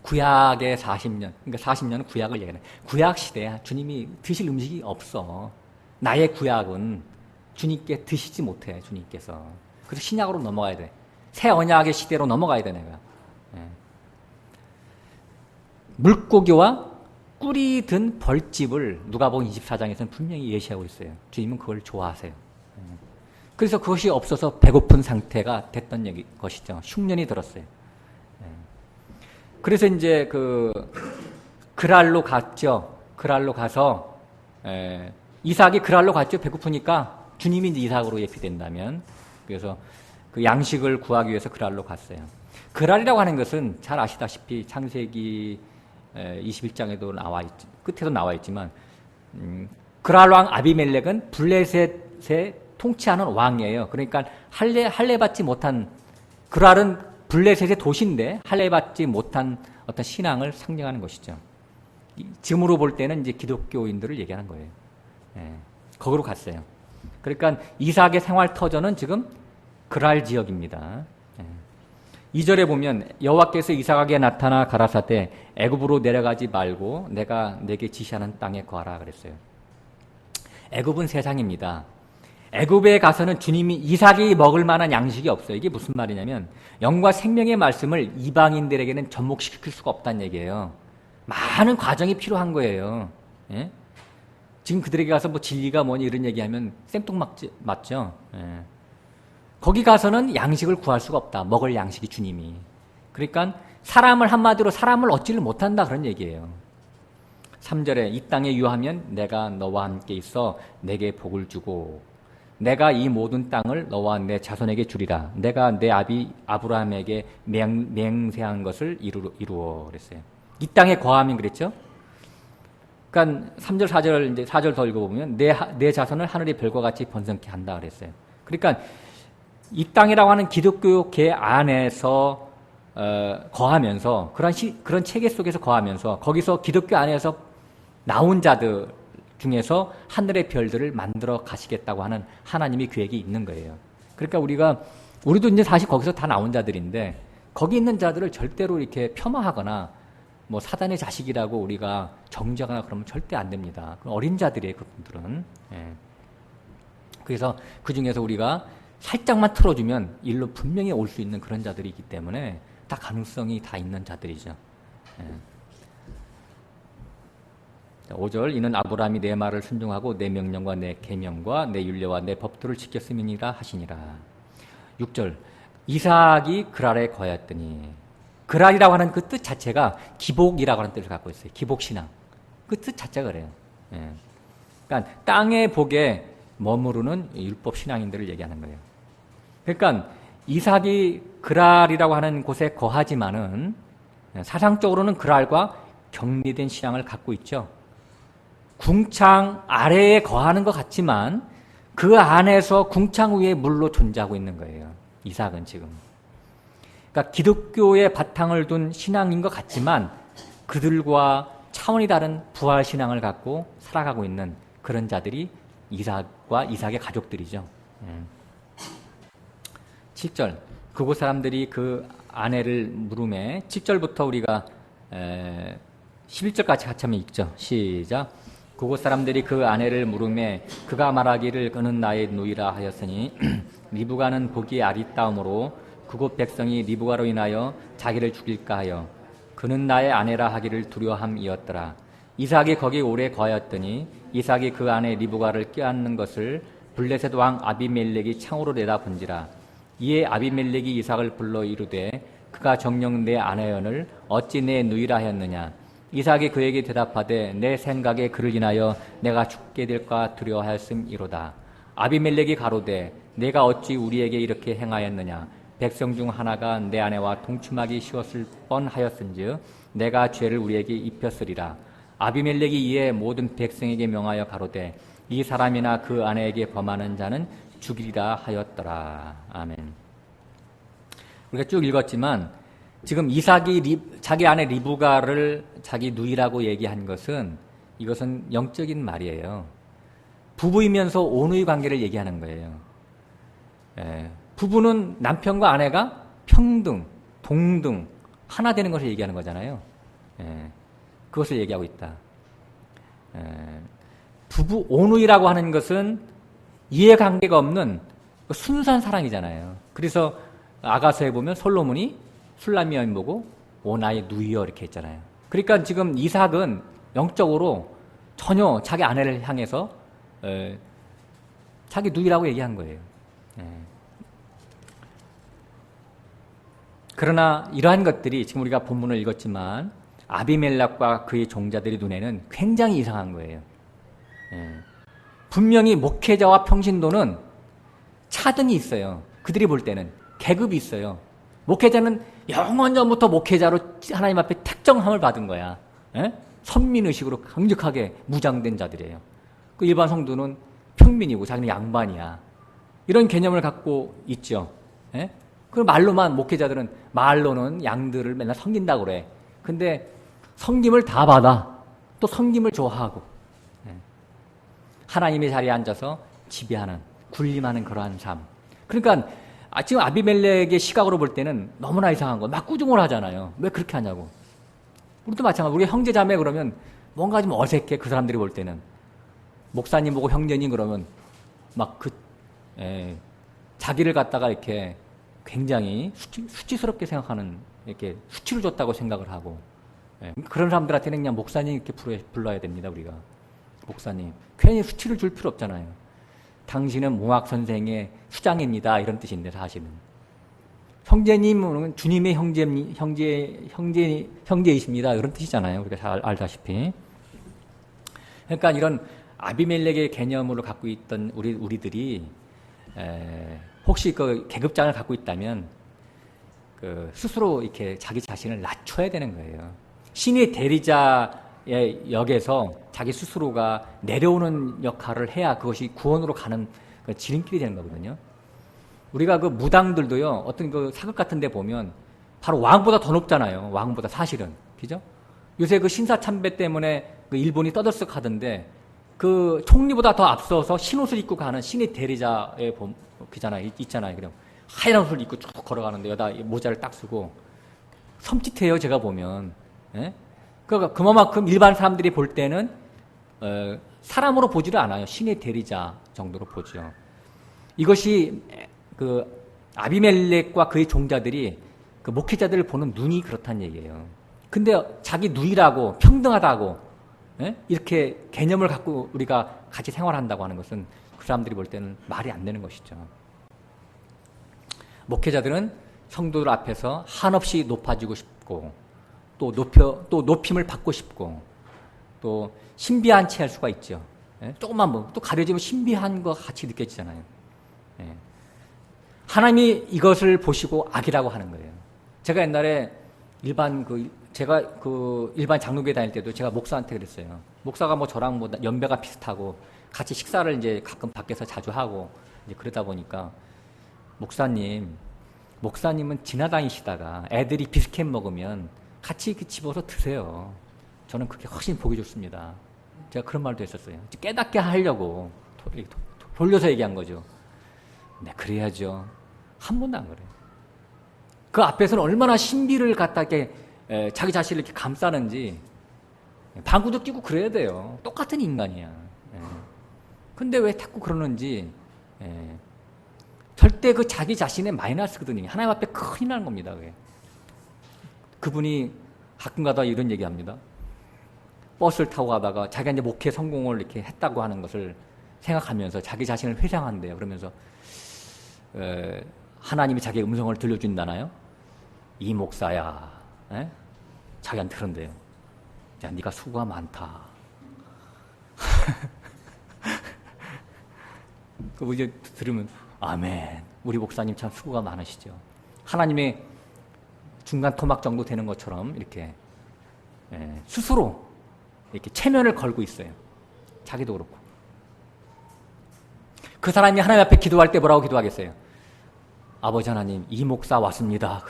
구약의 40년, 그러니까 40년은 구약을 얘기하는 구약 시대에 주님이 드실 음식이 없어. 나의 구약은 주님께 드시지 못해, 주님께서. 그래서 신약으로 넘어가야 돼. 새 언약의 시대로 넘어가야 돼, 내가. 물고기와 꿀이 든 벌집을 누가복음 24장에서는 분명히 예시하고 있어요. 주님은 그걸 좋아하세요. 그래서 그것이 없어서 배고픈 상태가 됐던 것이죠. 흉년이 들었어요. 그래서 이제 그랄로 갔죠. 그랄로 가서 이삭이 그랄로 갔죠. 배고프니까 주님이 이제 이삭으로 예표된다면. 그래서 그 양식을 구하기 위해서 그랄로 갔어요. 그랄이라고 하는 것은 잘 아시다시피 창세기 21장에도 끝에도 나와 있지만 그랄 왕 아비멜렉은 블레셋에 통치하는 왕이에요. 그러니까 할례받지 못한, 그랄은 블레셋의 도시인데 할례받지 못한 어떤 신앙을 상징하는 것이죠. 지금으로 볼 때는 이제 기독교인들을 얘기하는 거예요. 거기로 갔어요. 그러니까 이삭의 생활 터전은 지금 그랄 지역입니다. 2절에 보면 여호와께서 이삭에게 나타나 가라사대 애굽으로 내려가지 말고 내가 내게 지시하는 땅에 거하라 그랬어요. 애굽은 세상입니다. 애굽에 가서는 주님이 이삭이 먹을 만한 양식이 없어요. 이게 무슨 말이냐면 영과 생명의 말씀을 이방인들에게는 접목시킬 수가 없다는 얘기예요. 많은 과정이 필요한 거예요. 예? 지금 그들에게 가서 뭐 진리가 뭐니 이런 얘기하면 생뚱맞죠. 예. 거기 가서는 양식을 구할 수가 없다. 먹을 양식이 주님이. 그러니까 한마디로 사람을 얻지를 못한다 그런 얘기예요. 3절에 이 땅에 유하면 내가 너와 함께 있어 내게 복을 주고 내가 이 모든 땅을 너와 내 자손에게 주리라. 내가 내 아비 아브라함에게 맹세한 것을 이루어 그랬어요. 이 땅에 거하면 그랬죠. 그러니까 3절 4절 이제 4절 더 읽어보면 내 자손을 하늘의 별과 같이 번성케 한다 그랬어요. 그러니까 이 땅이라고 하는 기독교계 안에서 거하면서 그런 체계 속에서 거하면서 거기서 기독교 안에서 나온 자들 중에서 하늘의 별들을 만들어 가시겠다고 하는 하나님의 계획이 있는 거예요. 그러니까 우리도 이제 사실 거기서 다 나온 자들인데 거기 있는 자들을 절대로 이렇게 폄하하거나 뭐 사단의 자식이라고 우리가 정죄하거나 그러면 절대 안 됩니다. 어린 자들이에요, 그분들은. 예. 그래서 그 중에서 우리가 살짝만 틀어주면 일로 분명히 올 수 있는 그런 자들이 있기 때문에 다 가능성이 다 있는 자들이죠. 예. 5절 이는 아브라함이 내 말을 순종하고 내 명령과 내 계명과 내 율례와 내 법도를 지켰음이니라 하시니라. 6절 이삭이 그랄에 거하였더니 그랄이라고 하는 그 뜻 자체가 기복이라고 하는 뜻을 갖고 있어요. 기복신앙. 그 뜻 자체가 그래요. 예. 그러니까 땅의 복에 머무르는 율법 신앙인들을 얘기하는 거예요. 그러니까 이삭이 그랄이라고 하는 곳에 거하지만은 사상적으로는 그랄과 격리된 신앙을 갖고 있죠. 궁창 아래에 거하는 것 같지만 그 안에서 궁창 위에 물로 존재하고 있는 거예요. 이삭은 지금. 그러니까 기독교의 바탕을 둔 신앙인 것 같지만 그들과 차원이 다른 부활 신앙을 갖고 살아가고 있는 그런 자들이 이삭과 이삭의 가족들이죠. 7절. 그곳 사람들이 그 아내를 물음에 7절부터 우리가 11절까지 같이 한번 읽죠. 시작. 그곳 사람들이 그 아내를 물음에 그가 말하기를 그는 나의 누이라 하였으니 리브가는 보기에 아리따움으로 그곳 백성이 리브가로 인하여 자기를 죽일까 하여 그는 나의 아내라 하기를 두려함이었더라. 이삭이 거기 오래 거하였더니 이삭이 그 아내 리브가를 껴안는 것을 블레셋 왕 아비멜렉이 창으로 내다본지라. 이에 아비멜렉이 이삭을 불러 이르되 그가 정녕 내 아내연을 어찌 내 누이라 하였느냐. 이삭이 그에게 대답하되 내 생각에 그를 인하여 내가 죽게 될까 두려워하였음이로다. 아비멜렉이 가로되 내가 어찌 우리에게 이렇게 행하였느냐. 백성 중 하나가 내 아내와 동침하기 쉬웠을 뻔하였은즉 내가 죄를 우리에게 입혔으리라. 아비멜렉이 이에 모든 백성에게 명하여 가로되 이 사람이나 그 아내에게 범하는 자는 죽이리라 하였더라. 아멘. 우리가 쭉 읽었지만 지금 이삭이 자기 아내 리브가를 자기 누이라고 얘기한 것은 이것은 영적인 말이에요. 부부이면서 온누이 관계를 얘기하는 거예요. 부부는 남편과 아내가 평등, 동등, 하나 되는 것을 얘기하는 거잖아요. 그것을 얘기하고 있다. 부부 온누이라고 하는 것은 이해관계가 없는 순수한 사랑이잖아요. 그래서 아가서에 보면 솔로몬이 술람이 여인 보고 오 나의 누이여 이렇게 했잖아요. 그러니까 지금 이삭은 영적으로 전혀 자기 아내를 향해서 자기 누이라고 얘기한 거예요. 그러나 이러한 것들이 지금 우리가 본문을 읽었지만 아비멜렉과 그의 종자들의 눈에는 굉장히 이상한 거예요. 분명히 목회자와 평신도는 차등이 있어요. 그들이 볼 때는 계급이 있어요. 목회자는 영원 전부터 목회자로 하나님 앞에 택정함을 받은 거야. 선민의식으로 강력하게 무장된 자들이에요. 그 일반 성도는 평민이고 자기는 양반이야. 이런 개념을 갖고 있죠. 그 말로만 목회자들은 말로는 양들을 맨날 섬긴다고 그래. 근데 섬김을 다 받아. 또 섬김을 좋아하고 하나님의 자리에 앉아서 지배하는, 군림하는 그러한 삶. 그러니까 지금 아비멜렉의 시각으로 볼 때는 너무나 이상한 거. 막 꾸중을 하잖아요. 왜 그렇게 하냐고. 우리도 마찬가지로 우리 형제 자매 그러면 뭔가 좀 어색해. 그 사람들이 볼 때는. 목사님 보고 형제님 그러면 막 자기를 갖다가 이렇게 굉장히 수치스럽게 생각하는, 이렇게 수치를 줬다고 생각을 하고, 그런 사람들한테는 그냥 목사님 이렇게 불러야 됩니다, 우리가. 목사님. 괜히 수치를 줄 필요 없잖아요. 당신은 몽학 선생의 수장입니다. 이런 뜻인데, 사실은. 형제님은 주님의 형제이십니다. 이런 뜻이잖아요. 우리가 잘 알다시피. 그러니까 이런 아비멜렉의 개념으로 갖고 있던 우리들이, 혹시 그 계급장을 갖고 있다면, 스스로 이렇게 자기 자신을 낮춰야 되는 거예요. 신의 대리자의 역에서 자기 스스로가 내려오는 역할을 해야 그것이 구원으로 가는 그 지름길이 되는 거거든요. 우리가 그 무당들도요, 어떤 그 사극 같은 데 보면 바로 왕보다 더 높잖아요. 왕보다 사실은. 그죠? 요새 그 신사참배 때문에 그 일본이 떠들썩 하던데 그 총리보다 더 앞서서 흰옷을 입고 가는 신의 대리자의 있잖아요. 그럼 하얀 옷을 입고 쭉 걸어가는데 여기다 모자를 딱 쓰고 섬찟해요. 제가 보면. 그러니까 그만큼 일반 사람들이 볼 때는 사람으로 보지를 않아요. 신의 대리자 정도로 보죠. 이것이 그 아비멜렉과 그의 종자들이 그 목회자들을 보는 눈이 그렇다는 얘기예요. 근데 자기 누이라고 평등하다고 이렇게 개념을 갖고 우리가 같이 생활한다고 하는 것은 그 사람들이 볼 때는 말이 안 되는 것이죠. 목회자들은 성도들 앞에서 한없이 높아지고 싶고 또 높임을 받고 싶고 또 신비한 채 할 수가 있죠. 조금만 또 가려지면 신비한 것 같이 느껴지잖아요. 하나님이 이것을 보시고 악이라고 하는 거예요. 제가 옛날에 일반 장로교회 다닐 때도 제가 목사한테 그랬어요. 목사가 뭐 저랑 뭐 연배가 비슷하고 같이 식사를 이제 가끔 밖에서 자주 하고 이제 그러다 보니까 목사님은 지나다니시다가 애들이 비스켓 먹으면 같이 이렇게 집어서 드세요. 저는 그게 훨씬 보기 좋습니다. 제가 그런 말도 했었어요. 깨닫게 하려고 돌려서 얘기한 거죠. 네, 그래야죠. 한 번도 안 그래요. 그 앞에서는 얼마나 신비를 갖다 이렇게 자기 자신을 이렇게 감싸는지 방구도 끼고 그래야 돼요. 똑같은 인간이야. 근데 왜 자꾸 그러는지 절대 그 자기 자신의 마이너스거든요. 하나님 앞에 큰일 나는 겁니다. 그분이 가끔가다 이런 얘기합니다. 버스를 타고 가다가 자기가 이제 목회 성공을 이렇게 했다고 하는 것을 생각하면서 자기 자신을 회상한대요. 그러면서 하나님이 자기의 음성을 들려준다나요? 이 목사야, 자기한테 그런대요. 야, 네가 수고가 많다. 그거 이제 들으면 아멘. 우리 목사님 참 수고가 많으시죠. 하나님의 중간 토막 정도 되는 것처럼 이렇게 스스로 이렇게 체면을 걸고 있어요. 자기도 그렇고. 그 사람이 하나님 앞에 기도할 때 뭐라고 기도하겠어요? 아버지 하나님, 이 목사 왔습니다.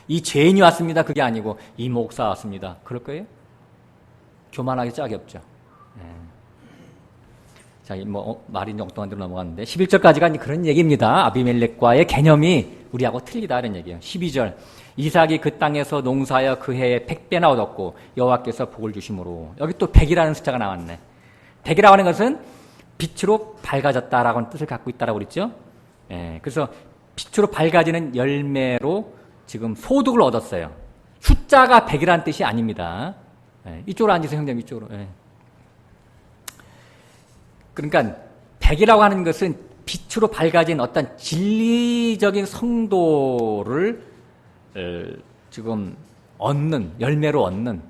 이 죄인이 왔습니다. 그게 아니고 이 목사 왔습니다. 그럴 거예요? 교만하게 짝이 없죠. 자, 말이 엉뚱한 데로 넘어갔는데 11절까지가 그런 얘기입니다. 아비멜렉과의 개념이 우리하고 틀리다 이런 얘기예요. 12절 이삭이 그 땅에서 농사하여 그 해에 100배나 얻었고 여호와께서 복을 주심으로. 여기 또 100이라는 숫자가 나왔네. 100이라고 하는 것은 빛으로 밝아졌다라고 하는 뜻을 갖고 있다라고 그랬죠. 그래서 빛으로 밝아지는 열매로 지금 소득을 얻었어요. 숫자가 100이라는 뜻이 아닙니다. 이쪽으로 앉으세요, 형님. 이쪽으로. 그러니까 100이라고 하는 것은 빛으로 밝아진 어떤 진리적인 성도를 지금 얻는, 열매로 얻는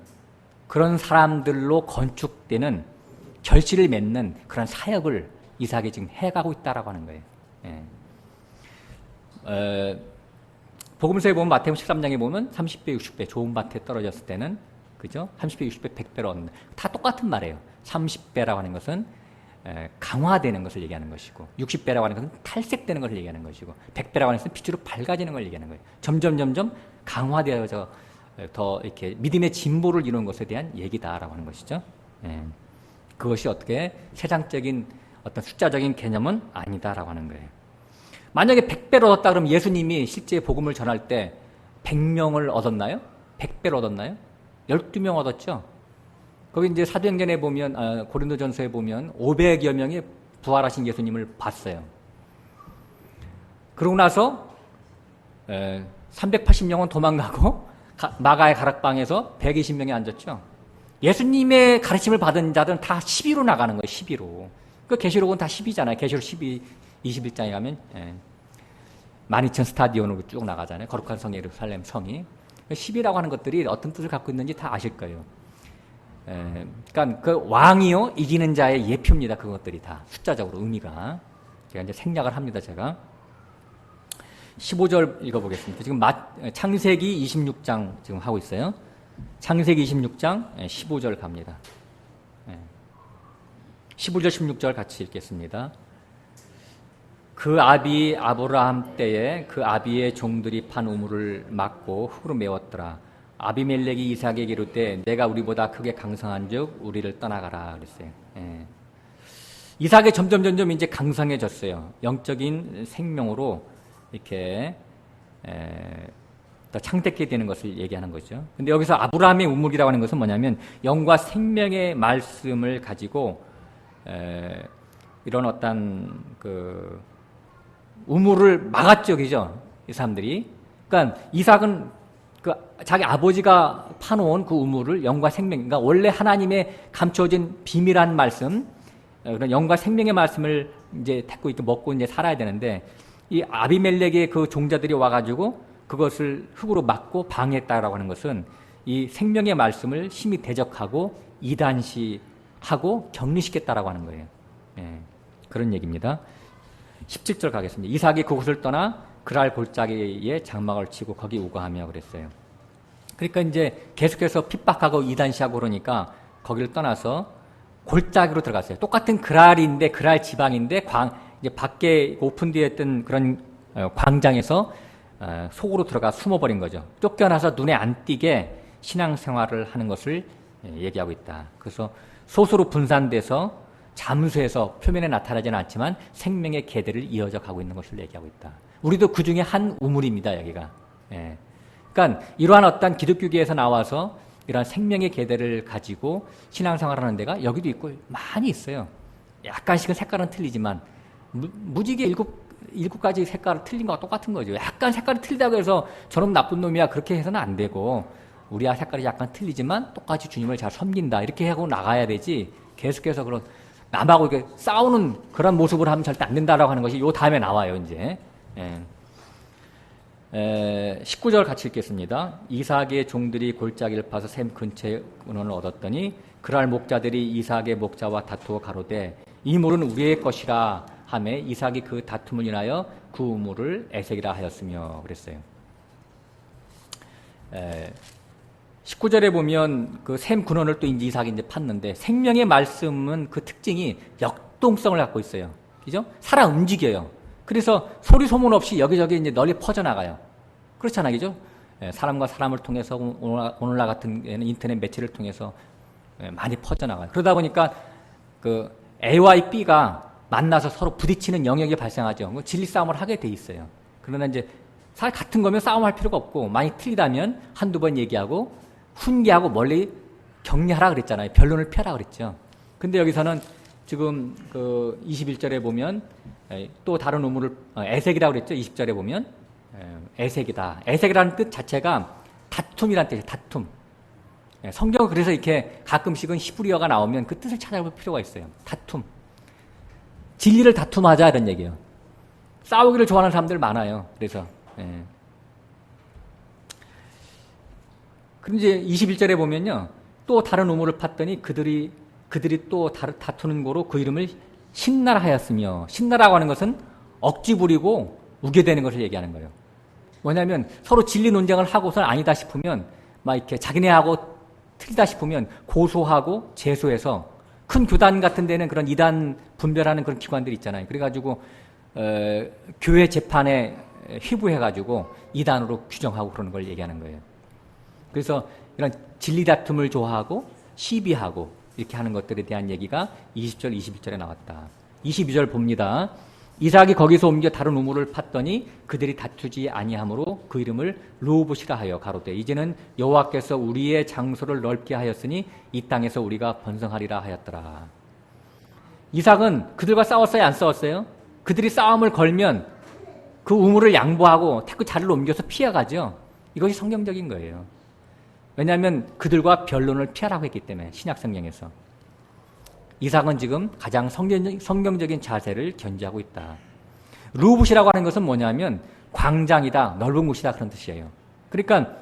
그런 사람들로 건축되는 결실을 맺는 그런 사역을 이삭이 지금 해가고 있다라고 하는 거예요. 복음서에 보면 마태복음 13장에 보면 30배, 60배 좋은 밭에 떨어졌을 때는 그죠? 30배, 60배, 100배로 얻는 다 똑같은 말이에요. 30배라고 하는 것은 강화되는 것을 얘기하는 것이고 60배라고 하는 것은 탈색되는 것을 얘기하는 것이고 100배라고 하는 것은 빛으로 밝아지는 걸 얘기하는 거예요. 점점 강화되어서 더 이렇게 믿음의 진보를 이루는 것에 대한 얘기다라고 하는 것이죠. 그것이 어떻게 세상적인 어떤 숫자적인 개념은 아니다라고 하는 거예요. 만약에 100배를 얻었다 그러면 예수님이 실제 복음을 전할 때 100명을 얻었나요? 100배를 얻었나요? 12명 얻었죠? 거기 이제 사도행전에 보면, 고린도전서에 보면 500여 명이 부활하신 예수님을 봤어요. 그러고 나서 380명은 도망가고 마가의 가락방에서 120명이 앉았죠. 예수님의 가르침을 받은 자들은 다 10위로 나가는 거예요. 10위로. 그 계시록은 다 10위잖아요. 계시록 12, 21장에 가면 12,000 스타디온으로 쭉 나가잖아요. 거룩한 성 예루살렘 성이. 10이라고 하는 것들이 어떤 뜻을 갖고 있는지 다 아실 거예요. 그러니까 그 왕이요 이기는 자의 예표입니다. 그것들이 다 숫자적으로 의미가. 제가 이제 생략을 합니다. 제가 15절 읽어보겠습니다. 지금 창세기 26장 지금 하고 있어요. 창세기 26장 15절 갑니다. 15절 16절 같이 읽겠습니다. 그 아비 아브라함 때에 그 아비의 종들이 판 우물을 막고 흙으로 메웠더라. 아비멜렉이 이삭에게 이르되 내가 우리보다 크게 강성한즉 우리를 떠나가라 그랬어요. 이삭이 점점 이제 강성해졌어요. 영적인 생명으로 이렇게 더 창대하게 되는 것을 얘기하는 거죠. 근데 여기서 아브라함의 우물이라고 하는 것은 뭐냐면 영과 생명의 말씀을 가지고 이런 어떤 그 우물을 막았죠, 그죠? 이 사람들이. 그러니까 이삭은 그 자기 아버지가 파놓은 그 우물을 영과 생명, 그러니까 원래 하나님의 감춰진 비밀한 말씀, 그런 영과 생명의 말씀을 이제 듣고 있고 먹고 이제 살아야 되는데 이 아비멜렉의 그 종자들이 와가지고 그것을 흙으로 막고 방해했다라고 하는 것은 이 생명의 말씀을 심히 대적하고 이단시하고 격리시켰다라고 하는 거예요. 그런 얘기입니다. 17절 가겠습니다. 이삭이 그곳을 떠나 그랄 골짜기에 장막을 치고 거기 우거하며 그랬어요. 그러니까 이제 계속해서 핍박하고 이단시하고 그러니까 거기를 떠나서 골짜기로 들어갔어요. 똑같은 그랄인데 그랄 지방인데 이제 밖에 오픈되어 있던 그런 광장에서 속으로 들어가 숨어버린 거죠. 쫓겨나서 눈에 안 띄게 신앙생활을 하는 것을 얘기하고 있다. 그래서 소수로 분산돼서 잠수해서 표면에 나타나지는 않지만 생명의 계대를 이어져 가고 있는 것을 얘기하고 있다. 우리도 그 중에 한 우물입니다, 여기가. 예. 그러니까 이러한 어떤 기독교계에서 나와서 이러한 생명의 계대를 가지고 신앙생활을 하는 데가 여기도 있고 많이 있어요. 약간씩은 색깔은 틀리지만 무지개 일곱 가지 색깔이 틀린 거와 똑같은 거죠. 약간 색깔이 틀리다고 해서 저놈 나쁜 놈이야 그렇게 해서는 안 되고 우리와 색깔이 약간 틀리지만 똑같이 주님을 잘 섬긴다 이렇게 하고 나가야 되지 계속해서 그런 남하고 이렇게 싸우는 그런 모습을 하면 절대 안 된다라고 하는 것이 요 다음에 나와요 이제. 19절 같이 읽겠습니다. 이삭의 종들이 골짜기를 파서 샘 근처에 은원을 얻었더니 그날 목자들이 이삭의 목자와 다투어 가로되 이 물은 우리의 것이라 하며 이삭이 그 다툼을 인하여 그 우물을 에색이라 하였으며 그랬어요. 19절에 보면 그 샘 근원을 또 이삭이 이제 팠는데 생명의 말씀은 그 특징이 역동성을 갖고 있어요. 그죠? 살아 움직여요. 그래서 소리 소문 없이 여기저기 이제 널리 퍼져나가요. 그렇잖아요. 그죠? 사람과 사람을 통해서 오늘날 같은 인터넷 매체를 통해서 많이 퍼져나가요. 그러다 보니까 그 A와 B가 만나서 서로 부딪히는 영역이 발생하죠. 진리 싸움을 하게 돼 있어요. 그러나 이제 같은 거면 싸움할 필요가 없고 많이 틀리다면 한두 번 얘기하고 훈계하고 멀리 격리하라 그랬잖아요. 변론을 펴라 그랬죠. 근데 여기서는 지금 그 21절에 보면 또 다른 우물을 에색이라고 그랬죠. 20절에 보면 에색이다. 에색이라는 뜻 자체가 다툼이라는 뜻이에요. 다툼. 성경은 그래서 이렇게 가끔씩은 히브리어가 나오면 그 뜻을 찾아볼 필요가 있어요. 다툼. 진리를 다툼하자 이런 얘기예요. 싸우기를 좋아하는 사람들 많아요. 그래서 그럼 이제 21절에 보면요. 또 다른 우물을 팠더니 그들이 또 다투는 고로 그 이름을 신나라 하였으며 신나라고 하는 것은 억지 부리고 우겨대는 것을 얘기하는 거예요. 뭐냐면 서로 진리 논쟁을 하고서 아니다 싶으면 막 이렇게 자기네하고 틀리다 싶으면 고소하고 제소해서 큰 교단 같은 데는 그런 이단 분별하는 그런 기관들이 있잖아요. 그래가지고 교회 재판에 휘부해가지고 이단으로 규정하고 그러는 걸 얘기하는 거예요. 그래서 이런 진리 다툼을 좋아하고 시비하고 이렇게 하는 것들에 대한 얘기가 20절, 21절에 나왔다. 22절 봅니다. 이삭이 거기서 옮겨 다른 우물을 팠더니 그들이 다투지 아니하므로 그 이름을 르호봇이라 하여 가로되 이제는 여호와께서 우리의 장소를 넓게 하였으니 이 땅에서 우리가 번성하리라 하였더라. 이삭은 그들과 싸웠어요? 안 싸웠어요? 그들이 싸움을 걸면 그 우물을 양보하고 태그 자리를 옮겨서 피해가죠. 이것이 성경적인 거예요. 왜냐하면 그들과 변론을 피하라고 했기 때문에 신약성경에서. 이삭은 지금 가장 성경적인 자세를 견지하고 있다. 르호봇이라고 하는 것은 뭐냐면 광장이다, 넓은 곳이다 그런 뜻이에요. 그러니까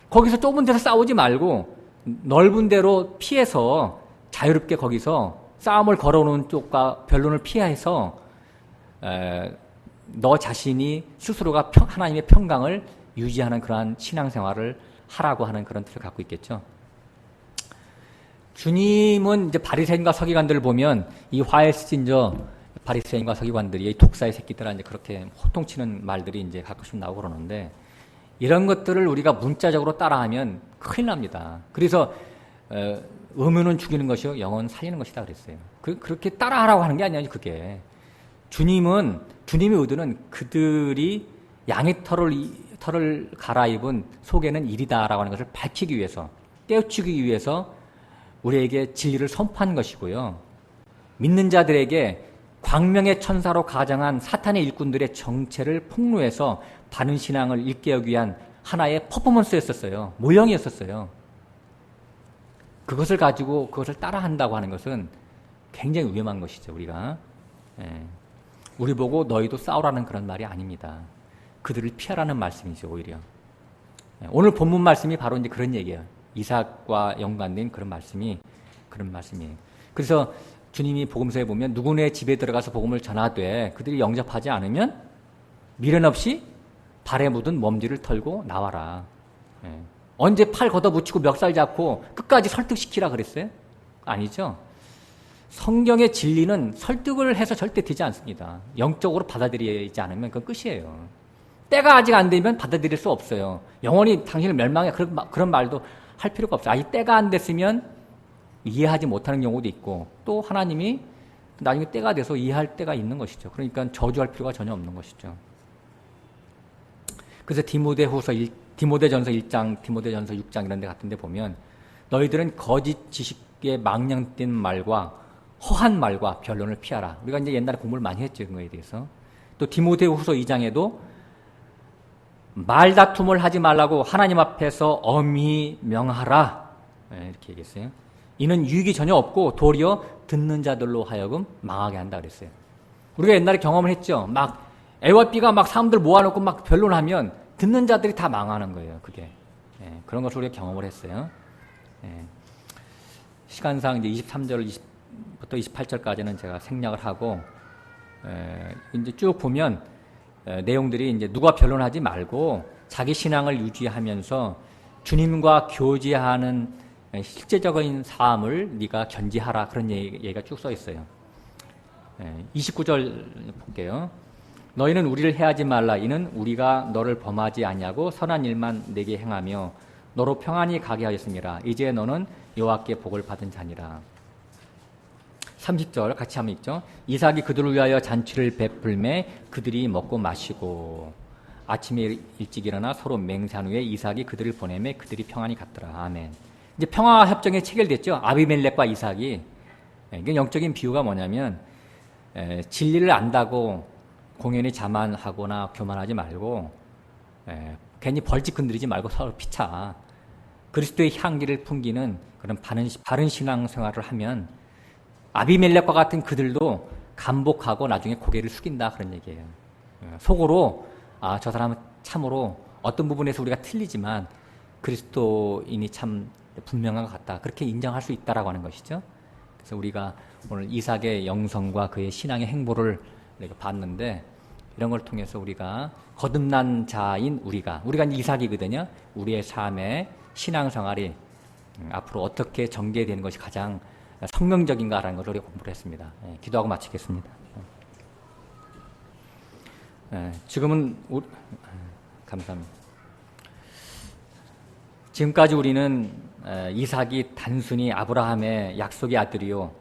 거기서 좁은 데서 싸우지 말고 넓은 데로 피해서 자유롭게 거기서 싸움을 걸어놓은 쪽과 변론을 피해서 너 자신이 스스로가 하나님의 평강을 유지하는 그러한 신앙생활을 하라고 하는 그런 뜻을 갖고 있겠죠. 주님은 이제 바리새인과 서기관들을 보면 이 화해스진저 바리새인과 서기관들이 이 독사의 새끼들아 이제 그렇게 호통치는 말들이 이제 가끔씩 나오고 그러는데 이런 것들을 우리가 문자적으로 따라하면 큰일 납니다. 그래서 의무는 죽이는 것이요 영은 살리는 것이다 그랬어요. 그렇게 따라하라고 하는 게 아니에요. 그게 주님의 의도는 그들이 양의 털을 갈아입은 속에는 일이다라고 하는 것을 밝히기 위해서 깨우치기 위해서 우리에게 진리를 선포한 것이고요. 믿는 자들에게 광명의 천사로 가장한 사탄의 일꾼들의 정체를 폭로해서 바른 신앙을 일깨우기 위한 하나의 퍼포먼스였었어요. 모형이었었어요. 그것을 가지고 그것을 따라한다고 하는 것은 굉장히 위험한 것이죠. 우리가. 우리 보고 너희도 싸우라는 그런 말이 아닙니다. 그들을 피하라는 말씀이죠. 오히려. 오늘 본문 말씀이 바로 이제 그런 얘기예요. 이삭과 연관된 그런 말씀이에요. 그래서 주님이 복음서에 보면 누구네 집에 들어가서 복음을 전하되 그들이 영접하지 않으면 미련 없이 발에 묻은 먼지를 털고 나와라. 언제 팔 걷어붙이고 멱살 잡고 끝까지 설득시키라 그랬어요? 아니죠. 성경의 진리는 설득을 해서 절대 되지 않습니다. 영적으로 받아들이지 않으면 그건 끝이에요. 때가 아직 안 되면 받아들일 수 없어요. 영원히 당신을 멸망해 그런 말도 할 필요가 없어요. 이 때가 안 됐으면 이해하지 못하는 경우도 있고 또 하나님이 나중에 때가 돼서 이해할 때가 있는 것이죠. 그러니까 저주할 필요가 전혀 없는 것이죠. 그래서 디모데전서 1장, 디모데전서 6장 이런 데 같은 데 보면 너희들은 거짓 지식의 망령된 말과 허한 말과 변론을 피하라. 우리가 이제 옛날에 공부를 많이 했죠. 그거에 대해서. 또 디모데후서 2장에도 말다툼을 하지 말라고 하나님 앞에서 엄히 명하라. 이렇게 얘기했어요. 이는 유익이 전혀 없고 도리어 듣는 자들로 하여금 망하게 한다 그랬어요. 우리가 옛날에 경험을 했죠. 막 A와 B가 막 사람들 모아놓고 막 변론하면 듣는 자들이 다 망하는 거예요. 그게. 그런 것을 우리가 경험을 했어요. 시간상 이제 23절부터 28절까지는 제가 생략을 하고, 이제 쭉 보면, 내용들이 이제 누가 변론하지 말고 자기 신앙을 유지하면서 주님과 교제하는 실제적인 삶을 네가 견지하라. 그런 얘기가 쭉 써 있어요. 29절 볼게요. 너희는 우리를 해하지 말라. 이는 우리가 너를 범하지 아니하고 선한 일만 내게 행하며 너로 평안히 가게 하였습니다. 이제 너는 여호와께 복을 받은 자니라. 30절 같이 한번 읽죠. 이삭이 그들을 위하여 잔치를 베풀매 그들이 먹고 마시고 아침에 일찍 일어나 서로 맹세한 후에 이삭이 그들을 보내매 그들이 평안히 갔더라. 아멘. 이제 평화 협정이 체결됐죠. 아비멜렉과 이삭이. 이게 영적인 비유가 뭐냐면 진리를 안다고 공연히 자만하거나 교만하지 말고 괜히 벌집 건드리지 말고 서로 피차. 그리스도의 향기를 풍기는 그런 바른 신앙생활을 하면 아비멜렉과 같은 그들도 감복하고 나중에 고개를 숙인다 그런 얘기예요. 속으로 저 사람은 참으로 어떤 부분에서 우리가 틀리지만 그리스도인이 참 분명한 것 같다. 그렇게 인정할 수 있다라고 하는 것이죠. 그래서 우리가 오늘 이삭의 영성과 그의 신앙의 행보를 봤는데 이런 걸 통해서 우리가 거듭난 자인 우리가 이제 이삭이거든요. 우리의 삶의 신앙생활이 앞으로 어떻게 전개되는 것이 가장 성경적인가라는 것을 우리가 공부를 했습니다. 기도하고 마치겠습니다. 지금은 감사합니다. 지금까지 우리는 이삭이 단순히 아브라함의 약속의 아들이요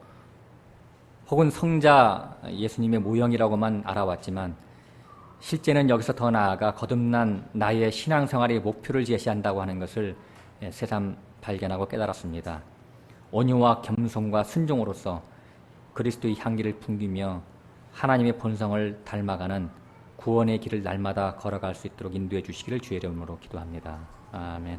혹은 성자 예수님의 모형이라고만 알아왔지만 실제는 여기서 더 나아가 거듭난 나의 신앙생활의 목표를 제시한다고 하는 것을 새삼 발견하고 깨달았습니다. 온유와 겸손과 순종으로서 그리스도의 향기를 풍기며 하나님의 본성을 닮아가는 구원의 길을 날마다 걸어갈 수 있도록 인도해 주시기를 주의 이름으로 기도합니다. 아멘.